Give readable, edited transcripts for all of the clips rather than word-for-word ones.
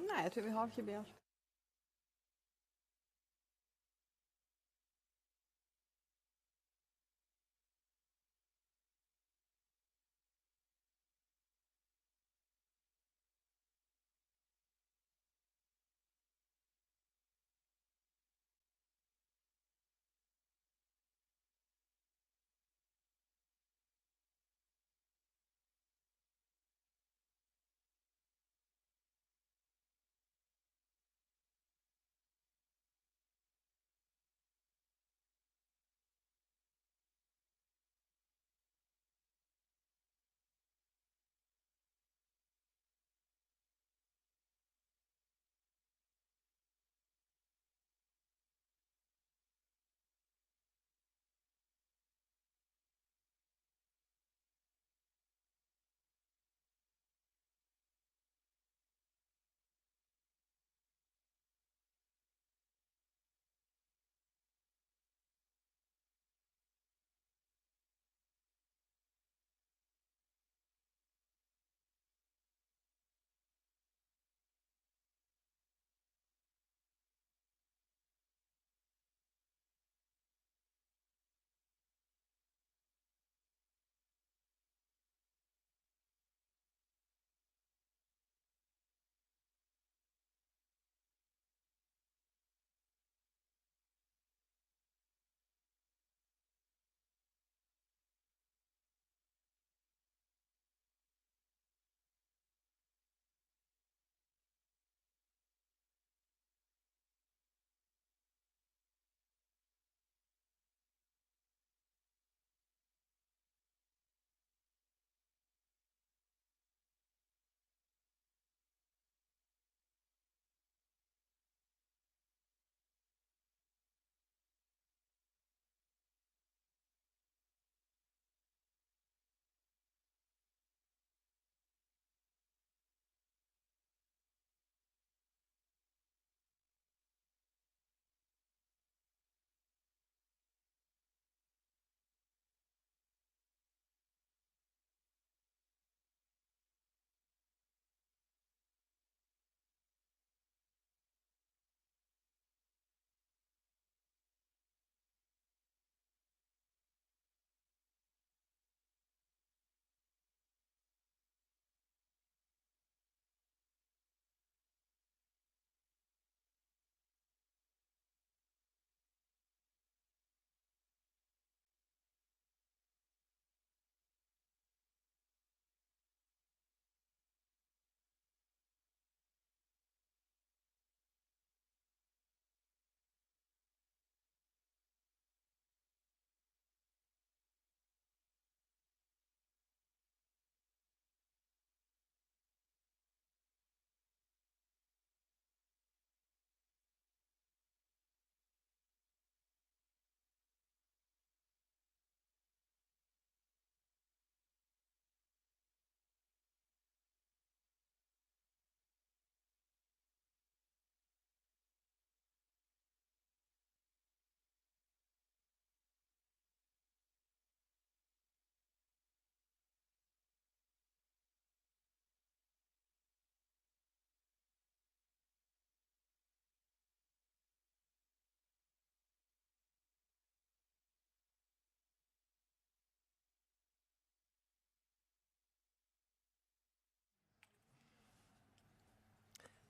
Nei, jeg tror vi har ikke Beat.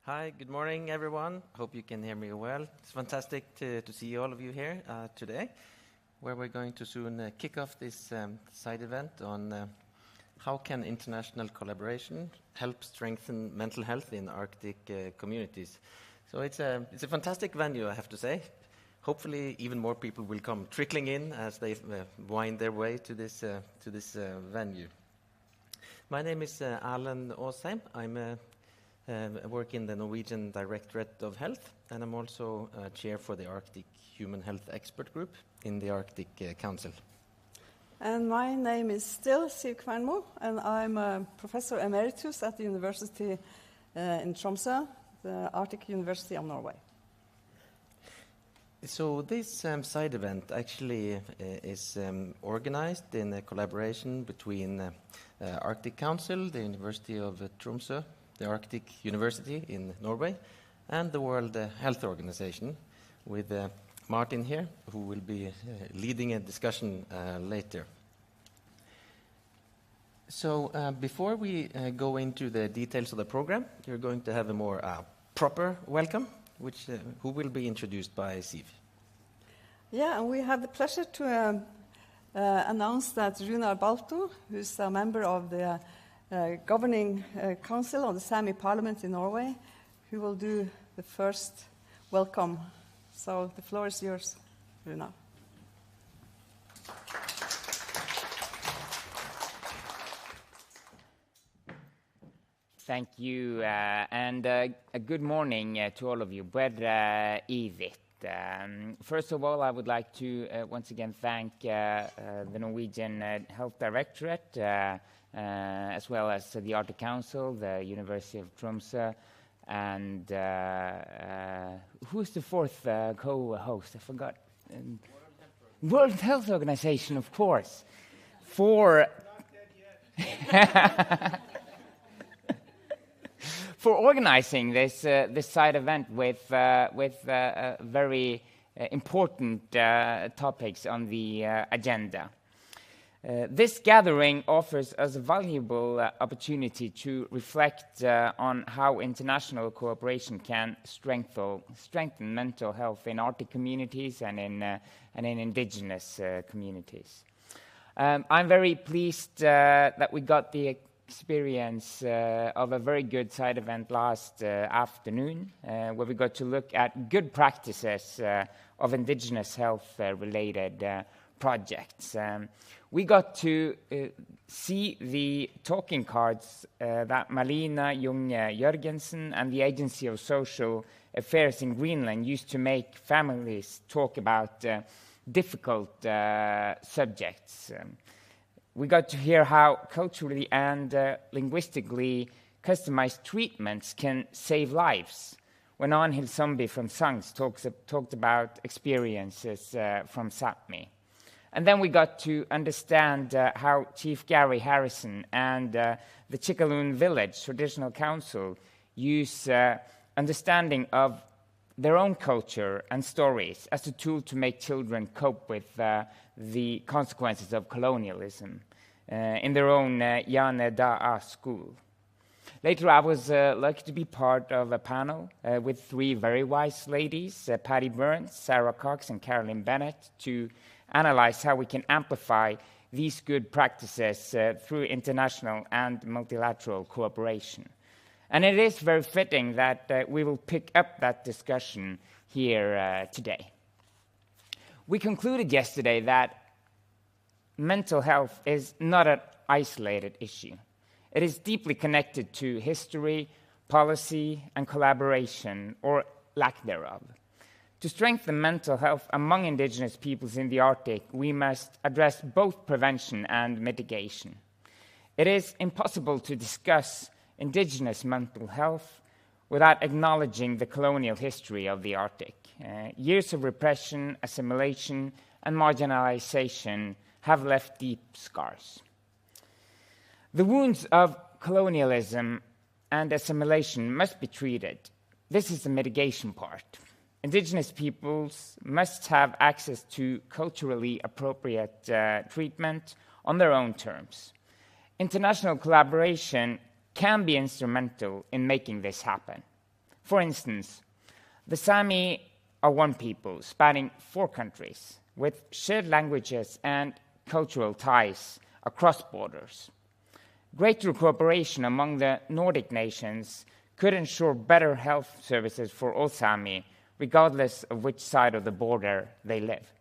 Hi, good morning, everyone. Hope you can hear me well. It's fantastic to see all of you here today, where we're going to soon kick off this side event on how can international collaboration help strengthen mental health in Arctic communities. So it's a fantastic venue, I have to say. Hopefully, even more people will come trickling in as they wind their way to this venue. My name is Erlend Aasheim. I work in the Norwegian Directorate of Health, and I'm also chair for the Arctic Human Health Expert Group in the Arctic Council. And my name is still Siv Kvernmo, and I'm a professor emeritus at the university in Tromsø, the Arctic University of Norway. So this side event actually is organized in a collaboration between Arctic Council, the University of Tromsø, the Arctic University in Norway, and the World Health Organization, with Martin here, who will be leading a discussion later. So before we go into the details of the program, you're going to have a more proper welcome, who will be introduced by Siv. Yeah, and we have the pleasure to announce that Runar Balto, who's a member of the governing council of the Sami Parliament in Norway, who will do the first welcome. So the floor is yours, Runar. Thank you, and a good morning to all of you. Bredre Ivit. First of all, I would like to once again thank the Norwegian Health Directorate, as well as the Arctic Council, the University of Tromsø, and who's the fourth co-host? I forgot. World Health Organization, of course, for for organizing this side event with very important topics on the agenda. This gathering offers us a valuable opportunity to reflect on how international cooperation can strengthen mental health in Arctic communities and in indigenous communities. I'm very pleased that we got the experience of a very good side event last afternoon, where we got to look at good practices of indigenous health-related projects. We got to see the talking cards that Malina Junge Jørgensen and the Agency of Social Affairs in Greenland used to make families talk about difficult subjects. We got to hear how culturally and linguistically customized treatments can save lives. When Arnhild Zombie from SANGS talked about experiences from Sápmi. And then we got to understand how Chief Gary Harrison and the Chickaloon Village Traditional Council use understanding of their own culture and stories as a tool to make children cope with the consequences of colonialism in their own Jane Da'a school. Later, I was lucky to be part of a panel with three very wise ladies, Patty Burns, Sarah Cox, and Carolyn Bennett, to analyze how we can amplify these good practices through international and multilateral cooperation. And it is very fitting that we will pick up that discussion here today. We concluded yesterday that mental health is not an isolated issue. It is deeply connected to history, policy, and collaboration, or lack thereof. To strengthen mental health among indigenous peoples in the Arctic, we must address both prevention and mitigation. It is impossible to discuss indigenous mental health without acknowledging the colonial history of the Arctic. Years of repression, assimilation, and marginalization have left deep scars. The wounds of colonialism and assimilation must be treated. This is the mitigation part. Indigenous peoples must have access to culturally appropriate treatment on their own terms. International collaboration can be instrumental in making this happen. For instance, the Sami are one people spanning 4 countries with shared languages and cultural ties across borders. Greater cooperation among the Nordic nations could ensure better health services for all Sami, regardless of which side of the border they live.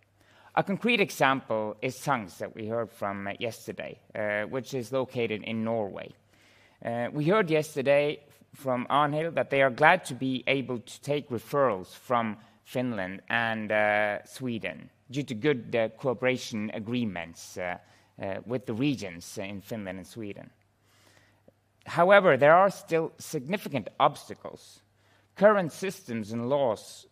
A concrete example is SANGS that we heard from yesterday, which is located in Norway. We heard yesterday from Arnhild that they are glad to be able to take referrals from Finland and Sweden due to good cooperation agreements with the regions in Finland and Sweden. However, there are still significant obstacles. Current systems and laws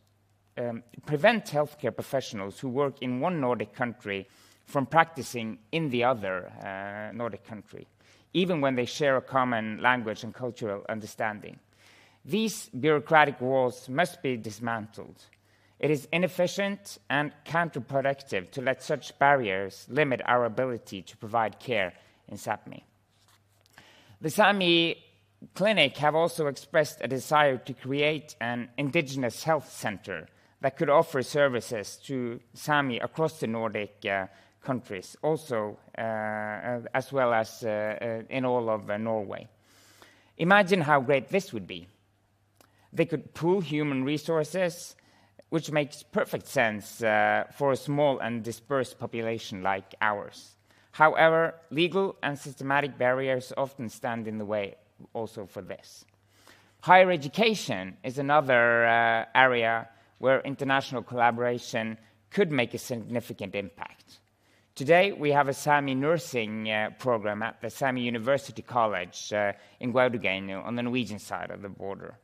prevent healthcare professionals who work in one Nordic country from practicing in the other Nordic country, even when they share a common language and cultural understanding. These bureaucratic walls must be dismantled. It is inefficient and counterproductive to let such barriers limit our ability to provide care in Sápmi. The Sámi Clinic have also expressed a desire to create an indigenous health center that could offer services to Sámi across the Nordic countries, also as well as in all of Norway. Imagine how great this would be. They could pool human resources, which makes perfect sense for a small and dispersed population like ours. However, legal and systematic barriers often stand in the way also for this. Higher education is another area where international collaboration could make a significant impact. Today, we have a Sámi nursing program at the Sámi University College in Gautogeino on the Norwegian side of the border.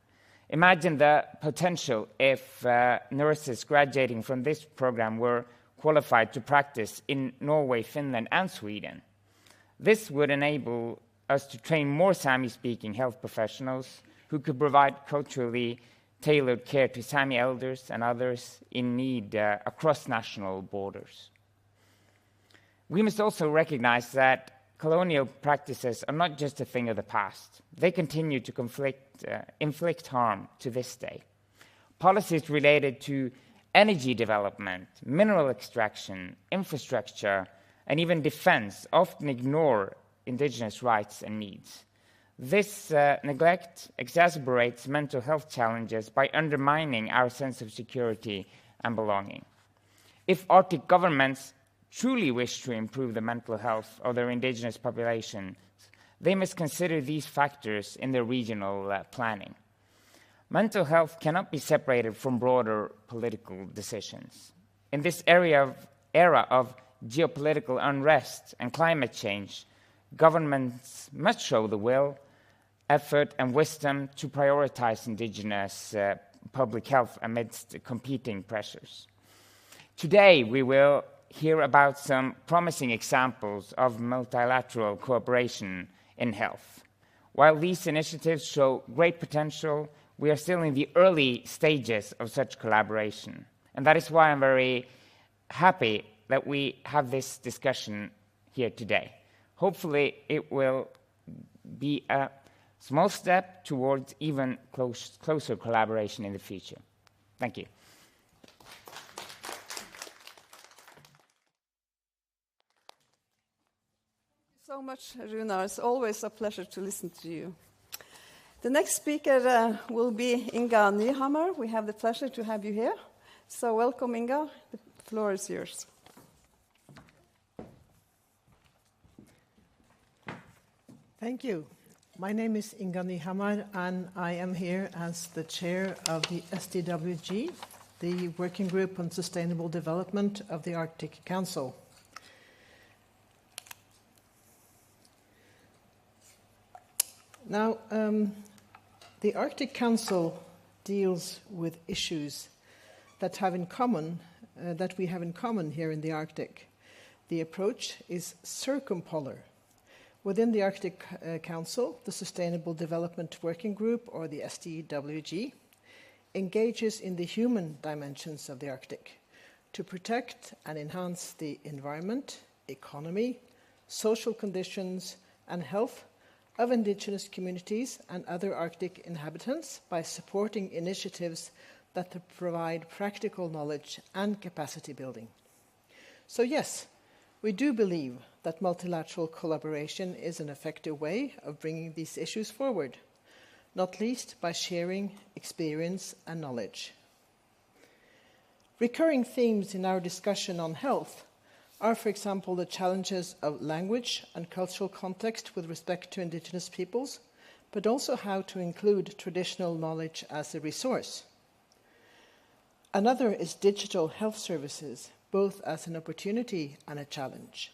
Imagine the potential if nurses graduating from this program were qualified to practice in Norway, Finland, and Sweden. This would enable us to train more Sámi-speaking health professionals who could provide culturally tailored care to Sámi elders and others in need across national borders. We must also recognize that colonial practices are not just a thing of the past. They continue to inflict harm to this day. Policies related to energy development, mineral extraction, infrastructure, and even defense often ignore indigenous rights and needs. This neglect exacerbates mental health challenges by undermining our sense of security and belonging. If Arctic governments truly wish to improve the mental health of their indigenous populations, they must consider these factors in their regional planning. Mental health cannot be separated from broader political decisions. In this era of geopolitical unrest and climate change, governments must show the will, effort, and wisdom to prioritize indigenous public health amidst competing pressures. Today, we will hear about some promising examples of multilateral cooperation in health. While these initiatives show great potential, we are still in the early stages of such collaboration. And that is why I'm very happy that we have this discussion here today. Hopefully, it will be a small step towards even closer collaboration in the future. Thank you. So much, Runar. It's always a pleasure to listen to you. The next speaker will be Inga Nyhammer. We have the pleasure to have you here. So welcome, Inga. The floor is yours. Thank you. My name is Inga Nyhammer, and I am here as the chair of the SDWG, the Working Group on Sustainable Development of the Arctic Council. Now, the Arctic Council deals with issues that we have in common here in the Arctic. The approach is circumpolar. Within the Arctic Council, the Sustainable Development Working Group, or the SDWG, engages in the human dimensions of the Arctic to protect and enhance the environment, economy, social conditions, and health of indigenous communities and other Arctic inhabitants by supporting initiatives that provide practical knowledge and capacity building. So yes, we do believe that multilateral collaboration is an effective way of bringing these issues forward, not least by sharing experience and knowledge. Recurring themes in our discussion on health are, for example, the challenges of language and cultural context with respect to indigenous peoples, but also how to include traditional knowledge as a resource. Another is digital health services, both as an opportunity and a challenge.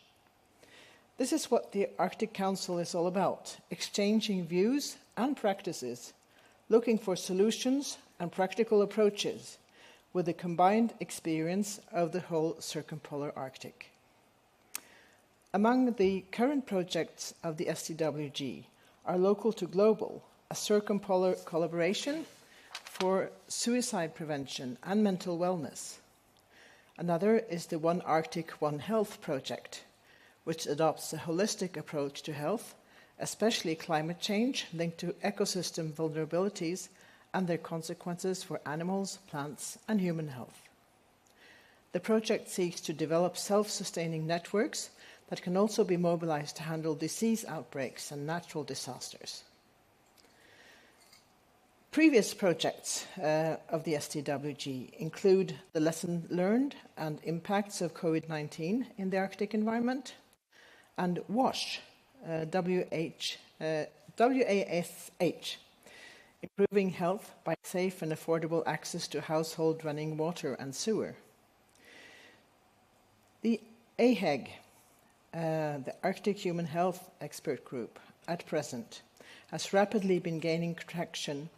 This is what the Arctic Council is all about, exchanging views and practices, looking for solutions and practical approaches with the combined experience of the whole circumpolar Arctic. Among the current projects of the STWG are Local to Global, a circumpolar collaboration for suicide prevention and mental wellness. Another is the One Arctic, One Health project, which adopts a holistic approach to health, especially climate change linked to ecosystem vulnerabilities and their consequences for animals, plants, and human health. The project seeks to develop self-sustaining networks that can also be mobilized to handle disease outbreaks and natural disasters. Previous projects of the STWG include the lesson learned and impacts of COVID-19 in the Arctic environment, and WASH, WASH, improving health by safe and affordable access to household running water and sewer. The AHEG, the Arctic Human Health Expert Group, at present, has rapidly been gaining traction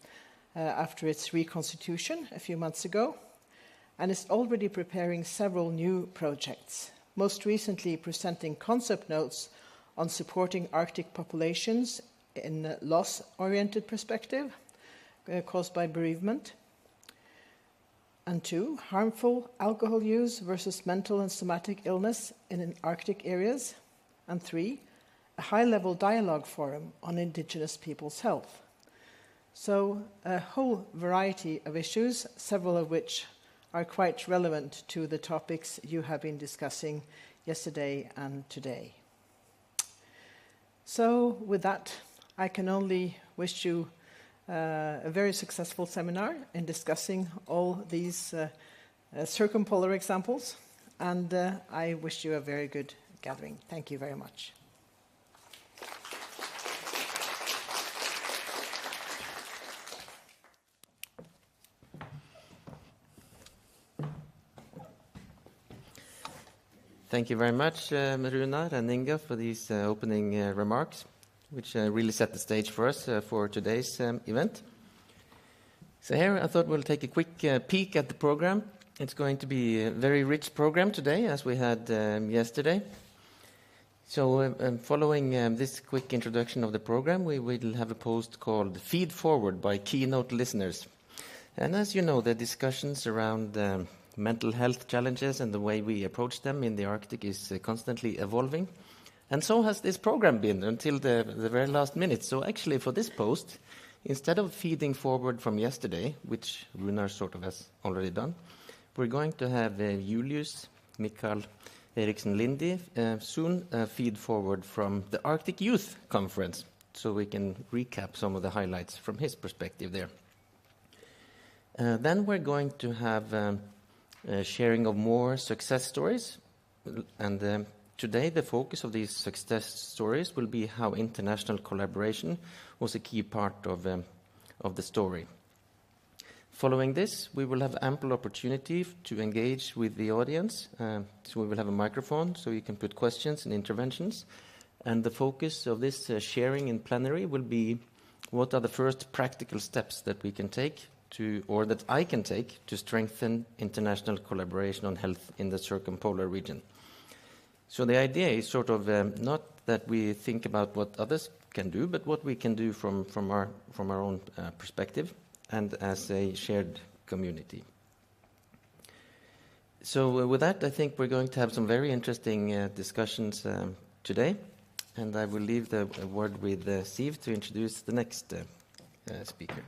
after its reconstitution a few months ago, and is already preparing several new projects, most recently presenting concept notes on supporting Arctic populations in a loss-oriented perspective caused by bereavement. And 2, harmful alcohol use versus mental and somatic illness in Arctic areas. And 3, a high-level dialogue forum on Indigenous peoples' health. So a whole variety of issues, several of which are quite relevant to the topics you have been discussing yesterday and today. So with that, I can only wish you a very successful seminar in discussing all these circumpolar examples, and I wish you a very good gathering. Thank you very much. Thank you very much, Runar and Inga, for these opening remarks, which really set the stage for us for today's event. So here I thought we'll take a quick peek at the program. It's going to be a very rich program today, as we had yesterday. So following this quick introduction of the program, we will have a post called Feed Forward by Keynote Listeners. And as you know, the discussions around mental health challenges and the way we approach them in the Arctic is constantly evolving. And so has this program been until the very last minute. So actually for this post, instead of feeding forward from yesterday, which Runar sort of has already done, we're going to have Julius Mikael Eriksen Lindy soon feed forward from the Arctic Youth Conference, so we can recap some of the highlights from his perspective there. Then we're going to have sharing of more success stories, and today the focus of these success stories will be how international collaboration was a key part of the story. Following this, we will have ample opportunity to engage with the audience. So we will have a microphone so you can put questions and interventions. And the focus of this sharing in plenary will be what are the first practical steps that we can take or that I can take to strengthen international collaboration on health in the circumpolar region. So the idea is sort of not that we think about what others can do, but what we can do from our own perspective and as a shared community. So with that, I think we're going to have some very interesting discussions today, and I will leave the word with Siv to introduce the next speaker.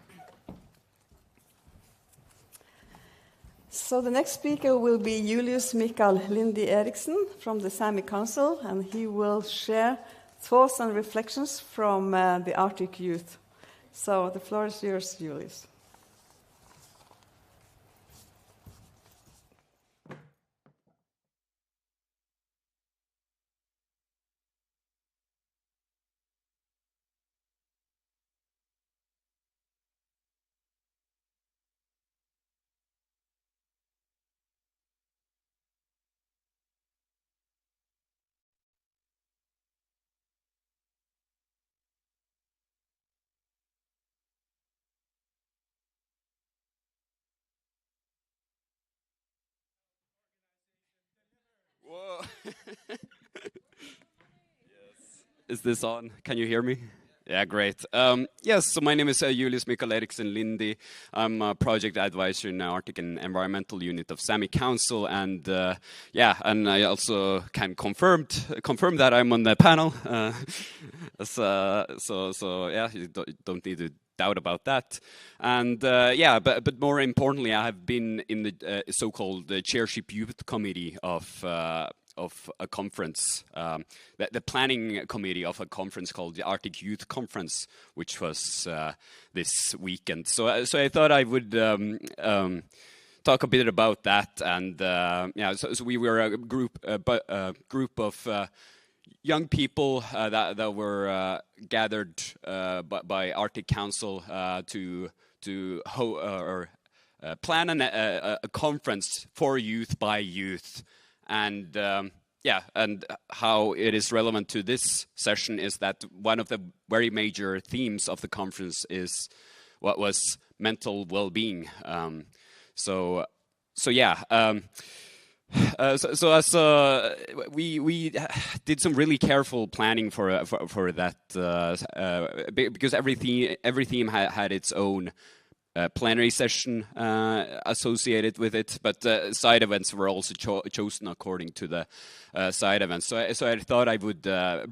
So the next speaker will be Julius Mikael Lindy Eriksen from the Sami Council, and he will share thoughts and reflections from the Arctic youth. So the floor is yours, Julius. Is this on? Can you hear me? Yeah, great. Yes, so my name is Julius Mikael Eriksen Lindy. I'm a project advisor in the Arctic and Environmental Unit of Sami Council, and and I also can confirm that I'm on the panel. So yeah, you don't need to doubt about that. And but more importantly, I have been in the so-called Chairship Youth Committee of a conference, the planning committee of a conference called the Arctic Youth Conference, which was this weekend. So I thought I would talk a bit about that. And so we were a group of young people that were gathered by Arctic Council to plan a conference for youth by youth. And and how it is relevant to this session is that one of the very major themes of the conference is what was mental well-being. So we did some really careful planning for that because every theme had its own plenary session associated with it, but side events were also chosen according to the side events. So I thought I would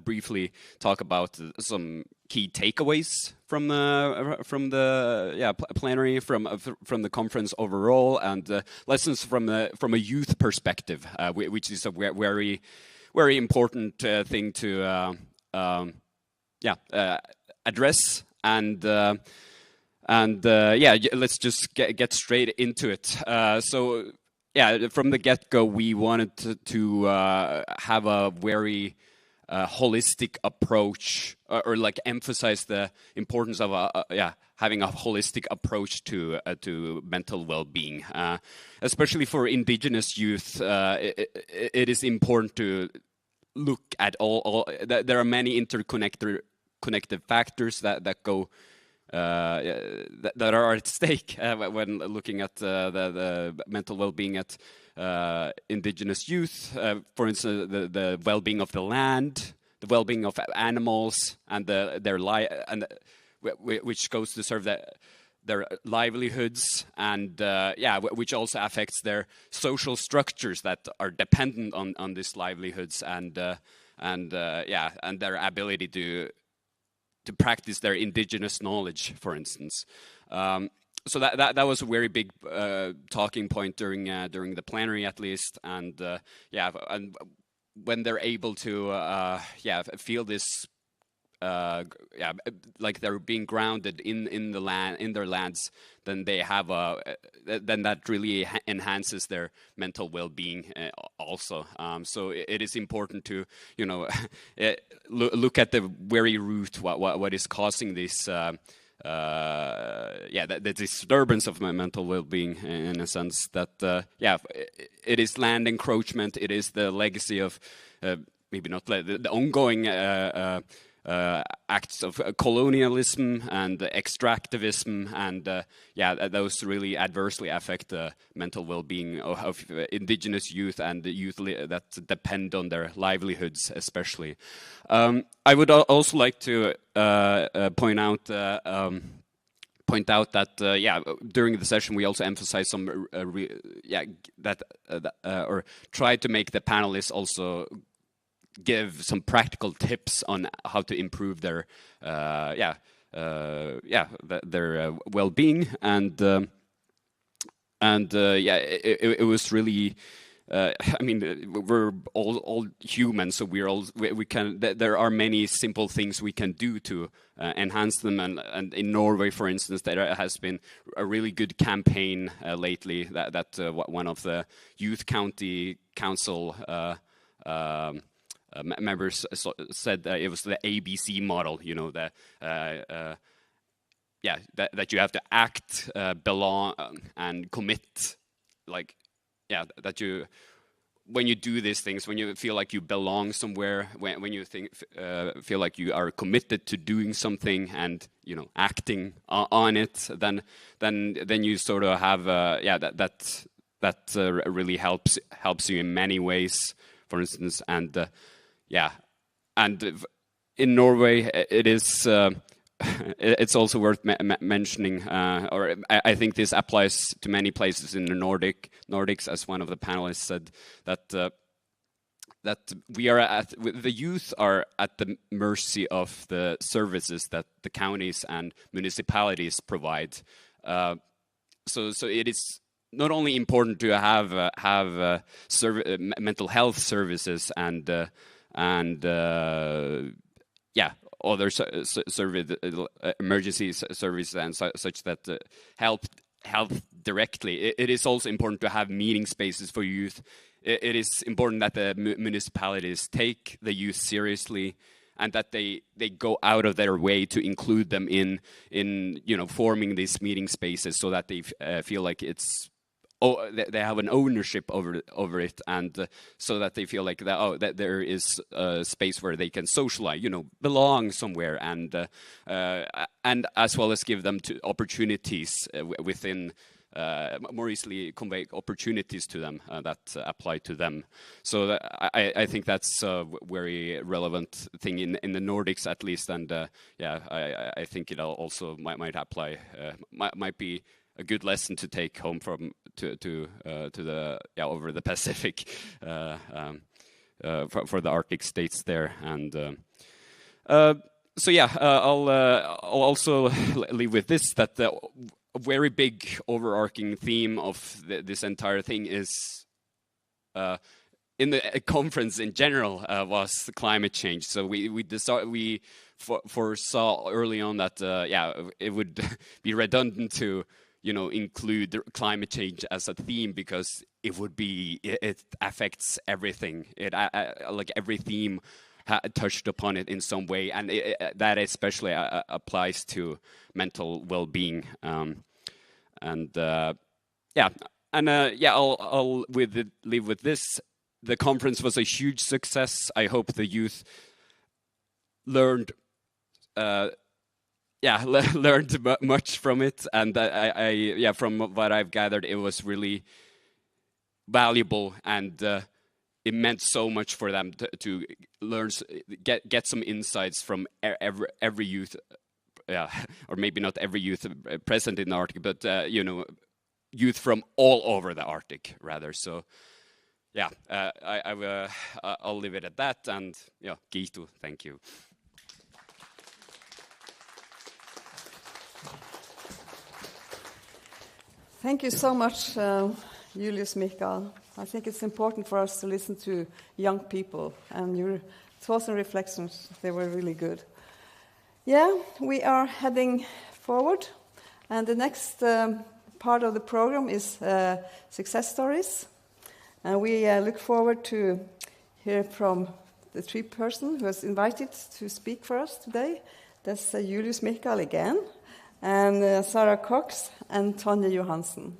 briefly talk about some key takeaways from the plenary, from the conference overall, and lessons from a youth perspective, which is a very very important thing to address. And let's just get straight into it. From the get-go, we wanted to have a very holistic approach, or like emphasize the importance of having a holistic approach to mental well-being, especially for indigenous youth. It is important to look at all. There are many interconnected factors that go. That are at stake when looking at the mental well-being at indigenous youth. For instance, the well-being of the land, the well-being of animals, and their which goes to serve their livelihoods, and which also affects their social structures that are dependent on these livelihoods, and their ability to practice their indigenous knowledge, for instance. So that was a very big talking point during the plenary, at least, and and when they're able to feel this like they're being grounded in the land, in their lands, then they have then that really enhances their mental well-being also. So it is important to look at the very root, what is causing this the disturbance of my mental well-being, in a sense that it is land encroachment, it is the legacy of maybe not the ongoing acts of colonialism and extractivism, and those really adversely affect the mental well-being of indigenous youth and the youth that depend on their livelihoods, especially. I would also like to point out that during the session we also emphasized some or tried to make the panelists also give some practical tips on how to improve their well-being, and it was really. I mean, we're all human, so we can. There are many simple things we can do to enhance them, and in Norway, for instance, there has been a really good campaign lately that one of the youth county council members said it was the ABC model. You know, that you have to act, belong, and commit. Like, that you, when you do these things, when you feel like you belong somewhere, when you feel like you are committed to doing something and acting on it, then you sort of have that really helps you in many ways, for instance, and in Norway, it is. It's also worth mentioning, or I think this applies to many places in the Nordics, as one of the panelists said, that the youth are at the mercy of the services that the counties and municipalities provide. So it is not only important to have mental health services and other emergency services and such that help directly. It is also important to have meeting spaces for youth. It is important that the municipalities take the youth seriously, and that they go out of their way to include them in forming these meeting spaces, so that they feel like they have an ownership over it, and so that they feel like that there is a space where they can socialize, belong somewhere, and as well as give them opportunities within. More easily convey opportunities to them that apply to them. So I think that's a very relevant thing in the Nordics, at least, and I think it also might apply, might be a good lesson to take home from to the over the Pacific for the Arctic states there. And I'll also leave with this, that a very big overarching theme of this entire thing is in the conference in general was climate change. So we foresaw early on that it would be redundant to include climate change as a theme, because it affects everything. Like every theme touched upon it in some way, and that especially applies to mental well-being. I'll leave with this. The conference was a huge success. I hope the youth learned much from it, and from what I've gathered, it was really valuable, and it meant so much for them to learn, get some insights from every youth, or maybe not every youth present in the Arctic, but youth from all over the Arctic, rather. So, I'll leave it at that, and Kiitos, thank you. Thank you so much, Julius Mikael. I think it's important for us to listen to young people, and your thoughts and reflections, they were really good. Yeah, we are heading forward, and the next part of the program is success stories. And we look forward to hear from the three persons who was invited to speak for us today. That's Julius Mikael again, and Sarah Cox and Tonje Johansen.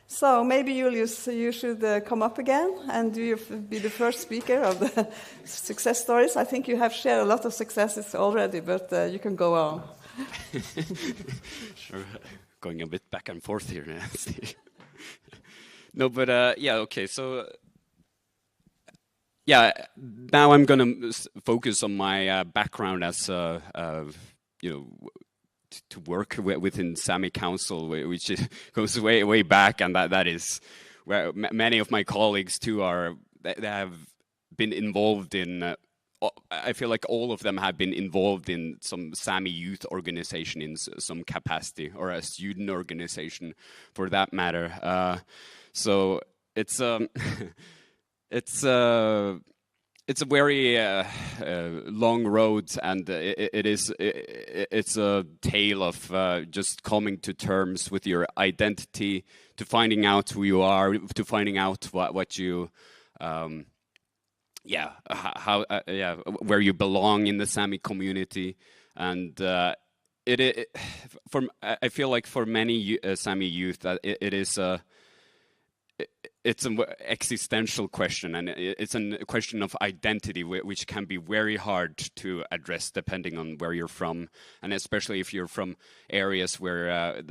So maybe, Julius, you should come up again and be the first speaker of the success stories. I think you have shared a lot of successes already, but you can go on. Sure. Going a bit back and forth here. No, but okay. So, now I'm going to focus on my background as to work within Sami Council, which goes way back, and that is where many of my colleagues too they have been involved in. I feel like all of them have been involved in some Sami youth organization in some capacity, or a student organization, for that matter. So it's it's a very long road, and it's a tale of just coming to terms with your identity, to finding out who you are, to finding out what you, where you belong in the Sami community, and I feel like for many Sami youth that it is a. It's an existential question, and it's a question of identity, which can be very hard to address depending on where you're from, and especially if you're from areas where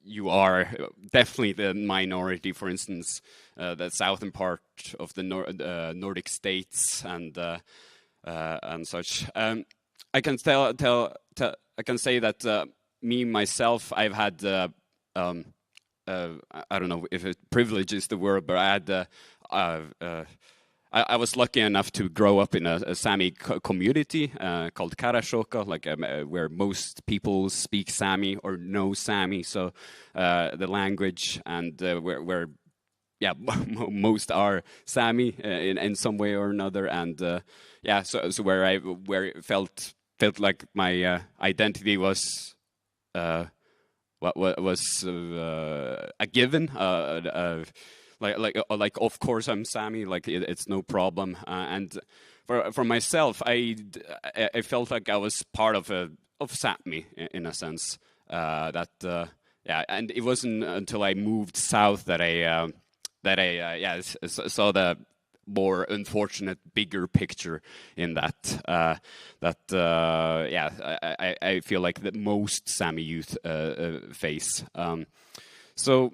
you are definitely the minority. For instance, the southern part of the Nordic states, and and such. I can I can say that me myself, I've had I don't know if privilege is the word, but I had I was lucky enough to grow up in a Sami community called Karasjoka, like where most people speak Sami or know Sami, so the language, and where yeah, most are Sami in some way or another, and yeah, so where it felt like my identity was was a given. Like of course I'm Sami, like it's no problem. And for myself, I felt like I was part of Sápmi in a sense. Yeah, and it wasn't until I moved south that I saw the more unfortunate bigger picture in that. I feel like that most Sami youth face. So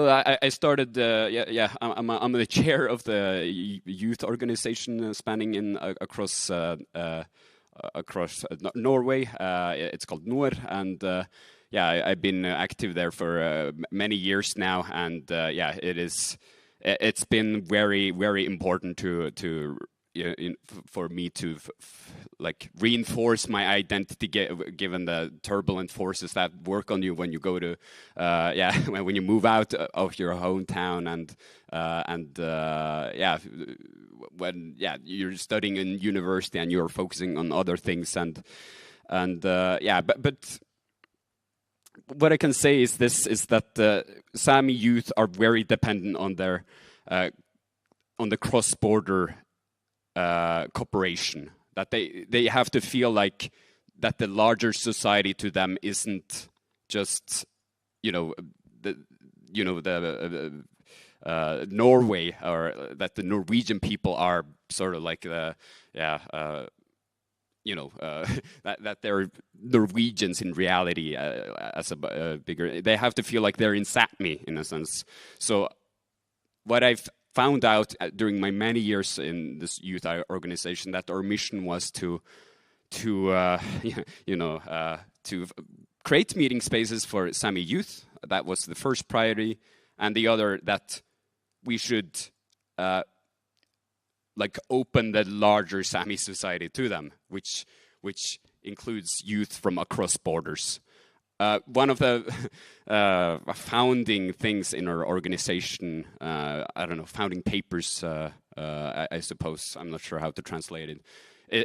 I started. I'm the chair of the youth organization spanning in across Norway. It's called NOR, and I've been active there for many years now, and it's been very, very important for me to like reinforce my identity, given the turbulent forces that work on you when you go to when you move out of your hometown, when you're studying in university and you're focusing on other things, but what I can say is that Sami youth are very dependent on their on the cross-border cooperation. That they have to feel like that the larger society to them isn't just Norway, or that the Norwegian people are sort of like that they're Norwegians in reality as a bigger. They have to feel like they're in Sápmi in a sense. So what I've found out during my many years in this youth organization, that our mission was to create meeting spaces for Sami youth. That was the first priority, and the other that we should open the larger Sami society to them, which includes youth from across borders. One of the founding things in our organization, founding papers, I suppose, I'm not sure how to translate it,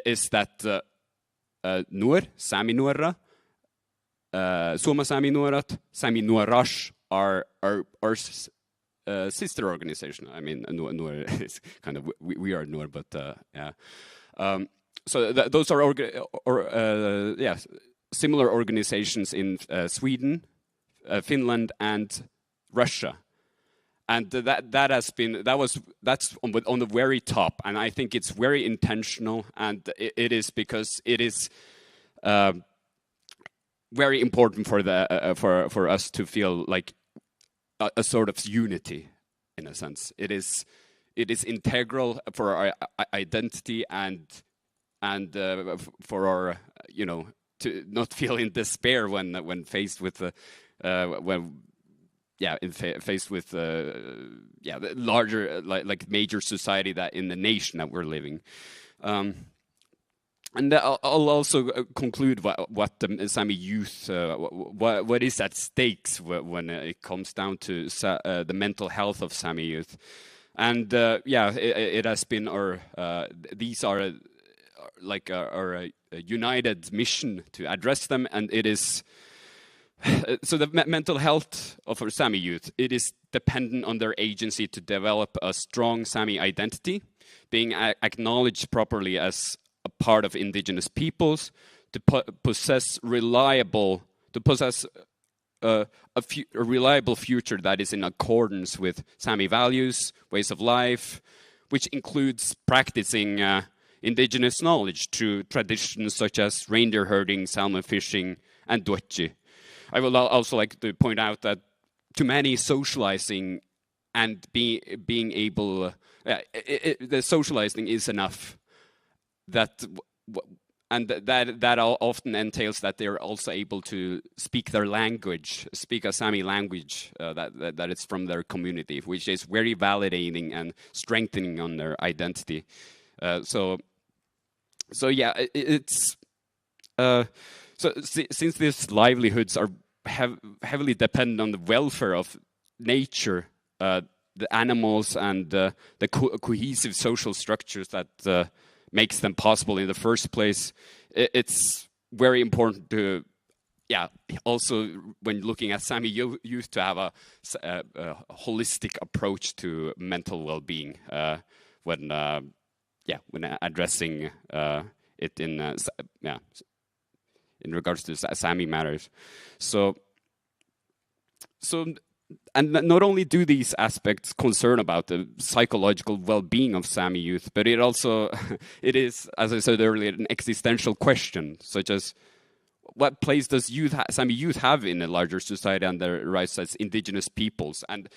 is that NOR, Sami Nuorra, Suomi Sami Nuorat, Sami Nuorash are sister organization. I mean, NOR is kind of, we are NOR, but yeah. So those are similar organizations in Sweden, Finland, and Russia, and that's on the very top, and I think it's very intentional, and it is because it is very important for us to feel like a sort of unity, in a sense. It is integral for our identity and for our to not feel in despair when faced with the faced with the larger like major society that in the nation that we're living. And I'll also conclude what the Sami youth, what is at stakes when it comes down to the mental health of Sami youth. And it has been these are like our united mission to address them, and it is so the mental health of our Sami youth, it is dependent on their agency to develop a strong Sami identity, being acknowledged properly as a part of indigenous peoples, to possess a reliable future that is in accordance with Sami values, ways of life, which includes practicing indigenous knowledge through traditions such as reindeer herding, salmon fishing, and duetji. I would also like to point out that to many, socializing and being able, the socializing is enough. that often entails that they're also able to speak their language, speak a Sami language that is from their community, which is very validating and strengthening on their identity. So yeah, since these livelihoods are heavily dependent on the welfare of nature, the animals, and the cohesive social structures that makes them possible in the first place, it's very important to, also when looking at Sami youth, to have a holistic approach to mental well-being when addressing it in regards to Sami matters. And not only do these aspects concern about the psychological well-being of Sami youth, but it also it is, as I said earlier, an existential question, such as what place does Sami youth have in a larger society and their rights as indigenous peoples? And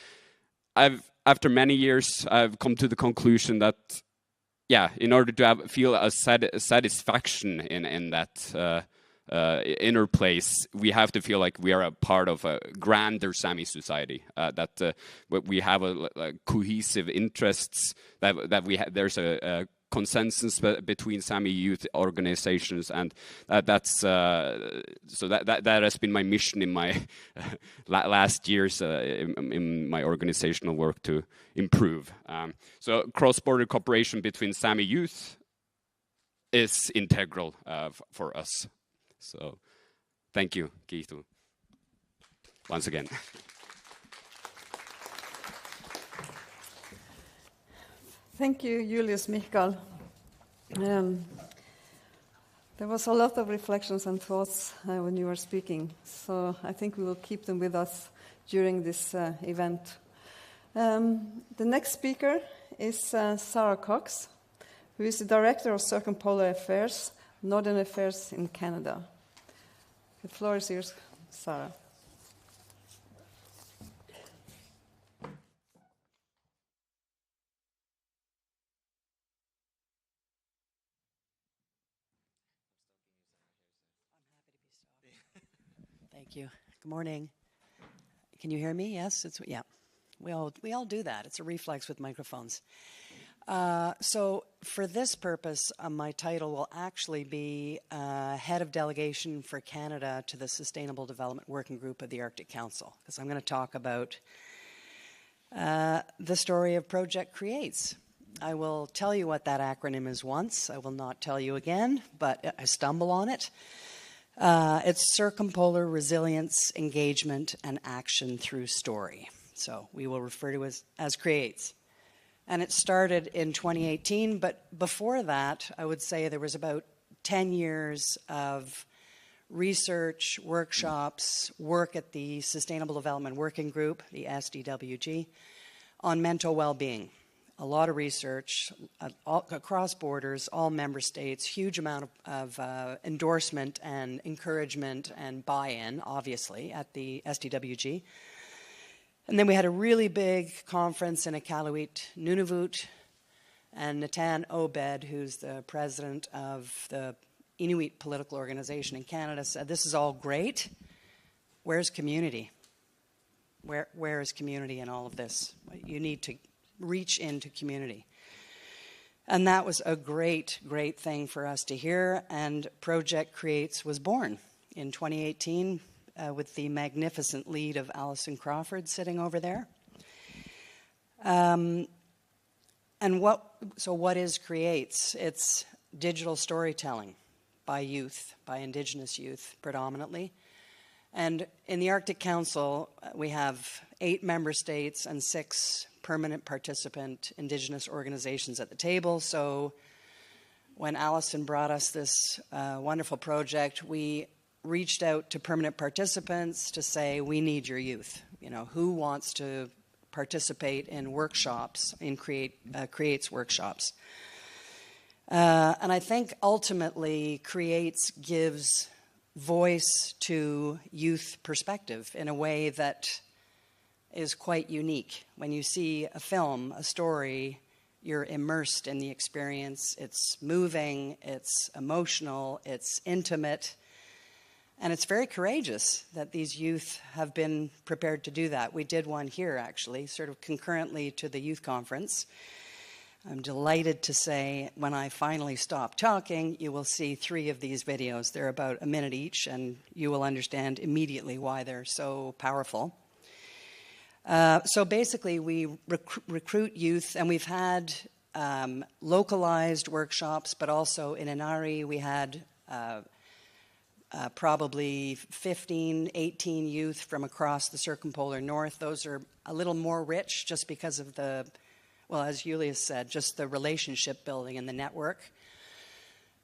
after many years, I've come to the conclusion that, in order to feel a satisfaction in that inner place, we have to feel like we are a part of a grander Sami society, that we have a cohesive interests, that there's a consensus between Sami youth organizations, and that's so that has been my mission in my last years in my organizational work to improve. So cross-border cooperation between Sami youth is integral for us. So, thank you, Keith, once again. Thank you, Julius Mikael. There was a lot of reflections and thoughts when you were speaking, so I think we will keep them with us during this event. The next speaker is Sarah Cox, who is the Director of Circumpolar Affairs, Northern Affairs in Canada. The floor is yours, Sarah. Thank you. Good morning. Can you hear me? Yes? Yeah. We all do that. It's a reflex with microphones. So for this purpose, my title will actually be Head of Delegation for Canada to the Sustainable Development Working Group of the Arctic Council, because I'm going to talk about the story of Project Creates. I will tell you what that acronym is once. I will not tell you again, but I stumble on it. It's Circumpolar Resilience, Engagement, and Action Through Story. So we will refer to it as Creates. And it started in 2018, but before that, I would say there was about 10 years of research, workshops, work at the Sustainable Development Working Group, the SDWG, on mental well-being. A lot of research across borders, all member states, huge amount of endorsement and encouragement and buy-in, obviously, at the SDWG. And then we had a really big conference in Iqaluit, Nunavut, and Natan Obed, who's the president of the Inuit political organization in Canada, said, this is all great. Where's community? Where is community in all of this? You need to reach into community. And that was a great, great thing for us to hear. And Project Creates was born in 2018 with the magnificent lead of Alison Crawford sitting over there. And what is Creates? It's digital storytelling by youth, by Indigenous youth predominantly. And in the Arctic Council, we have 8 member states and 6 permanent participant Indigenous organizations at the table. So when Alison brought us this wonderful project, we reached out to permanent participants to say, we need your youth. You know, who wants to participate in workshops, in Creates workshops? And I think ultimately Creates gives voice to youth perspective in a way that is quite unique. When you see a film, a story, You're immersed in the experience. It's moving, it's emotional, it's intimate. And it's very courageous that these youth have been prepared to do that. We did one here, actually, sort of concurrently to the youth conference. I'm delighted to say when I finally stop talking, you will see 3 of these videos. They're about a minute each, and you will understand immediately why they're so powerful. So basically, we recruit youth, and we've had localized workshops, but also in Inari, we had probably 15, 18 youth from across the circumpolar north. Those are a little more rich just because of the, well, as Julius said, just the relationship building and the network.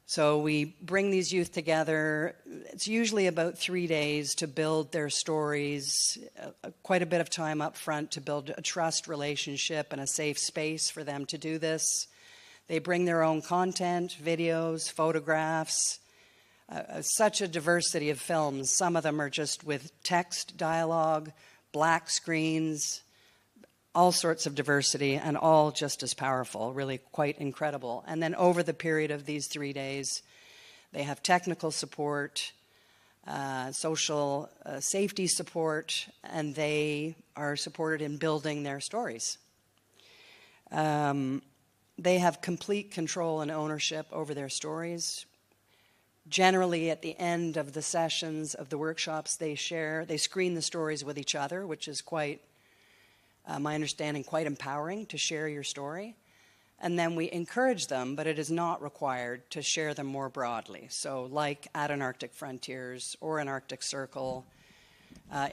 So we bring these youth together. It's usually about 3 days to build their stories, quite a bit of time up front to build a trust relationship and a safe space for them to do this. They bring their own content, videos, photographs, such a diversity of films. Some of them are just with text, dialogue, black screens, all sorts of diversity, and all just as powerful, really quite incredible. And then over the period of these 3 days, they have technical support, social safety support, and they are supported in building their stories. They have complete control and ownership over their stories. Generally, at the end of the sessions of the workshops, they screen the stories with each other, which is quite, my understanding, quite empowering to share your story. And then we encourage them, but it is not required to share them more broadly. So like at an Arctic Frontiers or an Arctic Circle,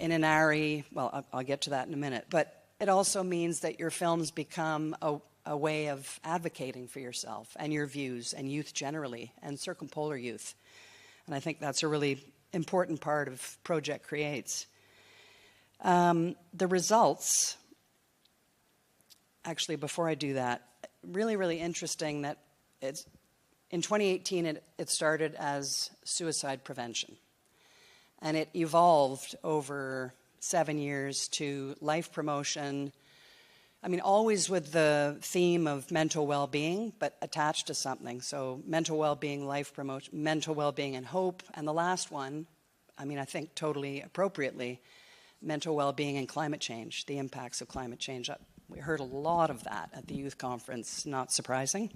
in Inari, well, I'll get to that in a minute, but it also means that your films become a way of advocating for yourself and your views and youth generally and circumpolar youth. And I think that's a really important part of Project Creates. The results, actually, before I do that, really, really interesting that in 2018 it started as suicide prevention. And it evolved over 7 years to life promotion. I mean, always with the theme of mental well-being, but attached to something. So mental well-being, life promotion, mental well-being and hope. And the last one, I mean, I think totally appropriately, mental well-being and climate change, the impacts of climate change. We heard a lot of that at the youth conference, not surprising.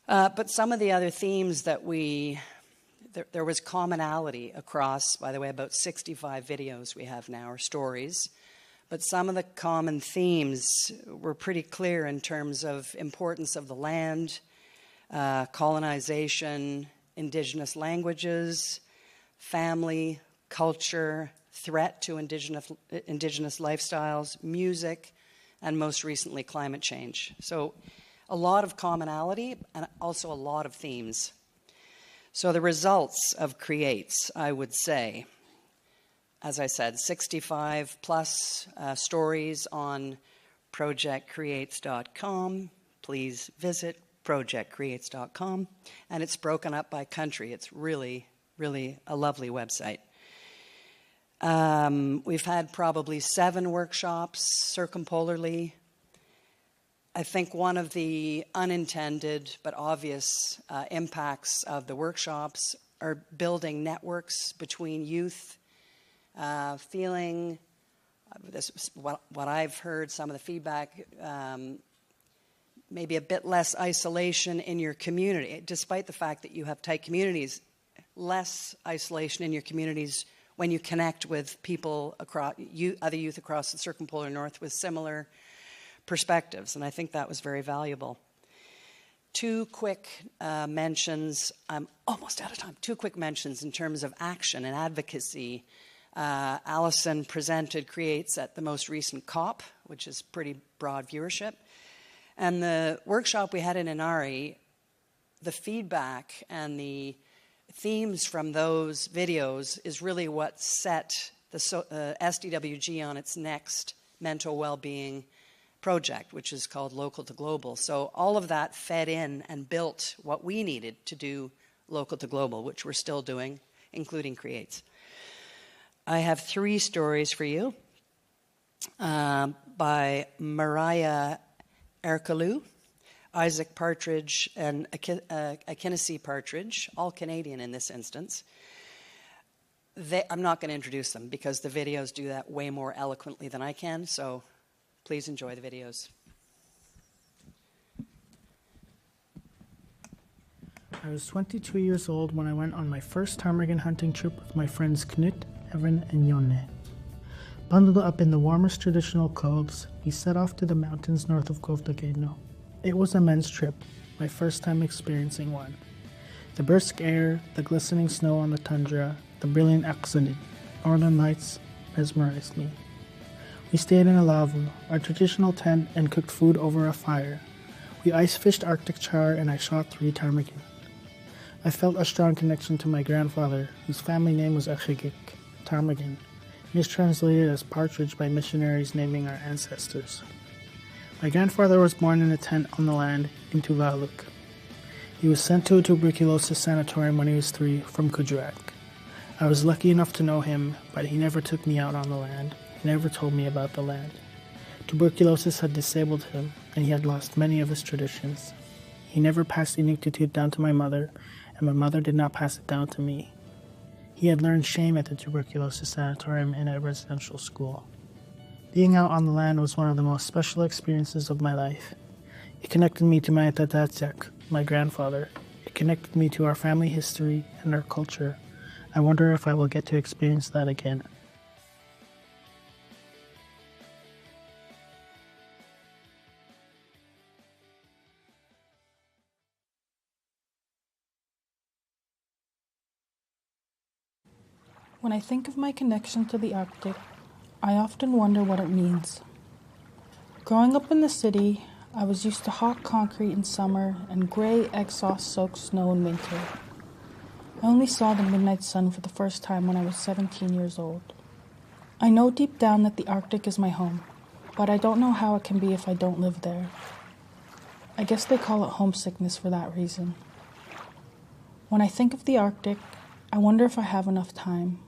But some of the other themes that there was commonality across, by the way, about 65 videos we have now, or stories. But some of the common themes were pretty clear in terms of importance of the land, colonization, indigenous languages, family, culture, threat to indigenous lifestyles, music, and most recently climate change. So a lot of commonality and also a lot of themes. So the results of Creates, I would say, as I said, 65 plus stories on projectcreates.com. Please visit projectcreates.com. And it's broken up by country. It's really, really a lovely website. We've had probably 7 workshops circumpolarly. I think one of the unintended but obvious impacts of the workshops are building networks between youth, feeling, this is what I've heard, some of the feedback, maybe a bit less isolation in your community, despite the fact that you have tight communities, less isolation in your communities when you connect with people across, other youth across the circumpolar north with similar perspectives, and I think that was very valuable. 2 quick mentions, I'm almost out of time, 2 quick mentions in terms of action and advocacy. Alison presented Creates at the most recent COP, which is pretty broad viewership. And the workshop we had in Inari, the feedback and the themes from those videos is really what set the SDWG on its next mental well-being project, which is called Local to Global. So all of that fed in and built what we needed to do Local to Global, which we're still doing, including Creates. I have 3 stories for you by Mariah Ercaloo, Isaac partridge, and Echinacea partridge, all Canadian in this instance. I'm not going to introduce them because the videos do that way more eloquently than I can, so please enjoy the videos. I was 22 years old when I went on my first ptarmigan hunting trip with my friends Knut, Evan, and Jonne. Bundled up in the warmest traditional clothes, we set off to the mountains north of Kautokeino. It was a men's trip, my first time experiencing one. The brisk air, the glistening snow on the tundra, the brilliant Aksunit, northern lights, mesmerized me. We stayed in a lavu, our traditional tent, and cooked food over a fire. We ice fished Arctic char and I shot 3 ptarmigan. I felt a strong connection to my grandfather, whose family name was Echigik, ptarmigan, mistranslated as partridge by missionaries naming our ancestors. My grandfather was born in a tent on the land in Tulaluk. He was sent to a tuberculosis sanatorium when he was 3 from Kuujjuaq. I was lucky enough to know him, but he never took me out on the land. He never told me about the land. Tuberculosis had disabled him, and he had lost many of his traditions. He never passed Inuktitut down to my mother, and my mother did not pass it down to me. He had learned shame at the tuberculosis sanatorium and at residential school. Being out on the land was one of the most special experiences of my life. It connected me to my Tatatsak, my grandfather. It connected me to our family history and our culture. I wonder if I will get to experience that again. When I think of my connection to the Arctic, I often wonder what it means. Growing up in the city, I was used to hot concrete in summer and gray exhaust-soaked snow in winter. I only saw the midnight sun for the first time when I was 17 years old. I know deep down that the Arctic is my home, but I don't know how it can be if I don't live there. I guess they call it homesickness for that reason. When I think of the Arctic, I wonder if I have enough time.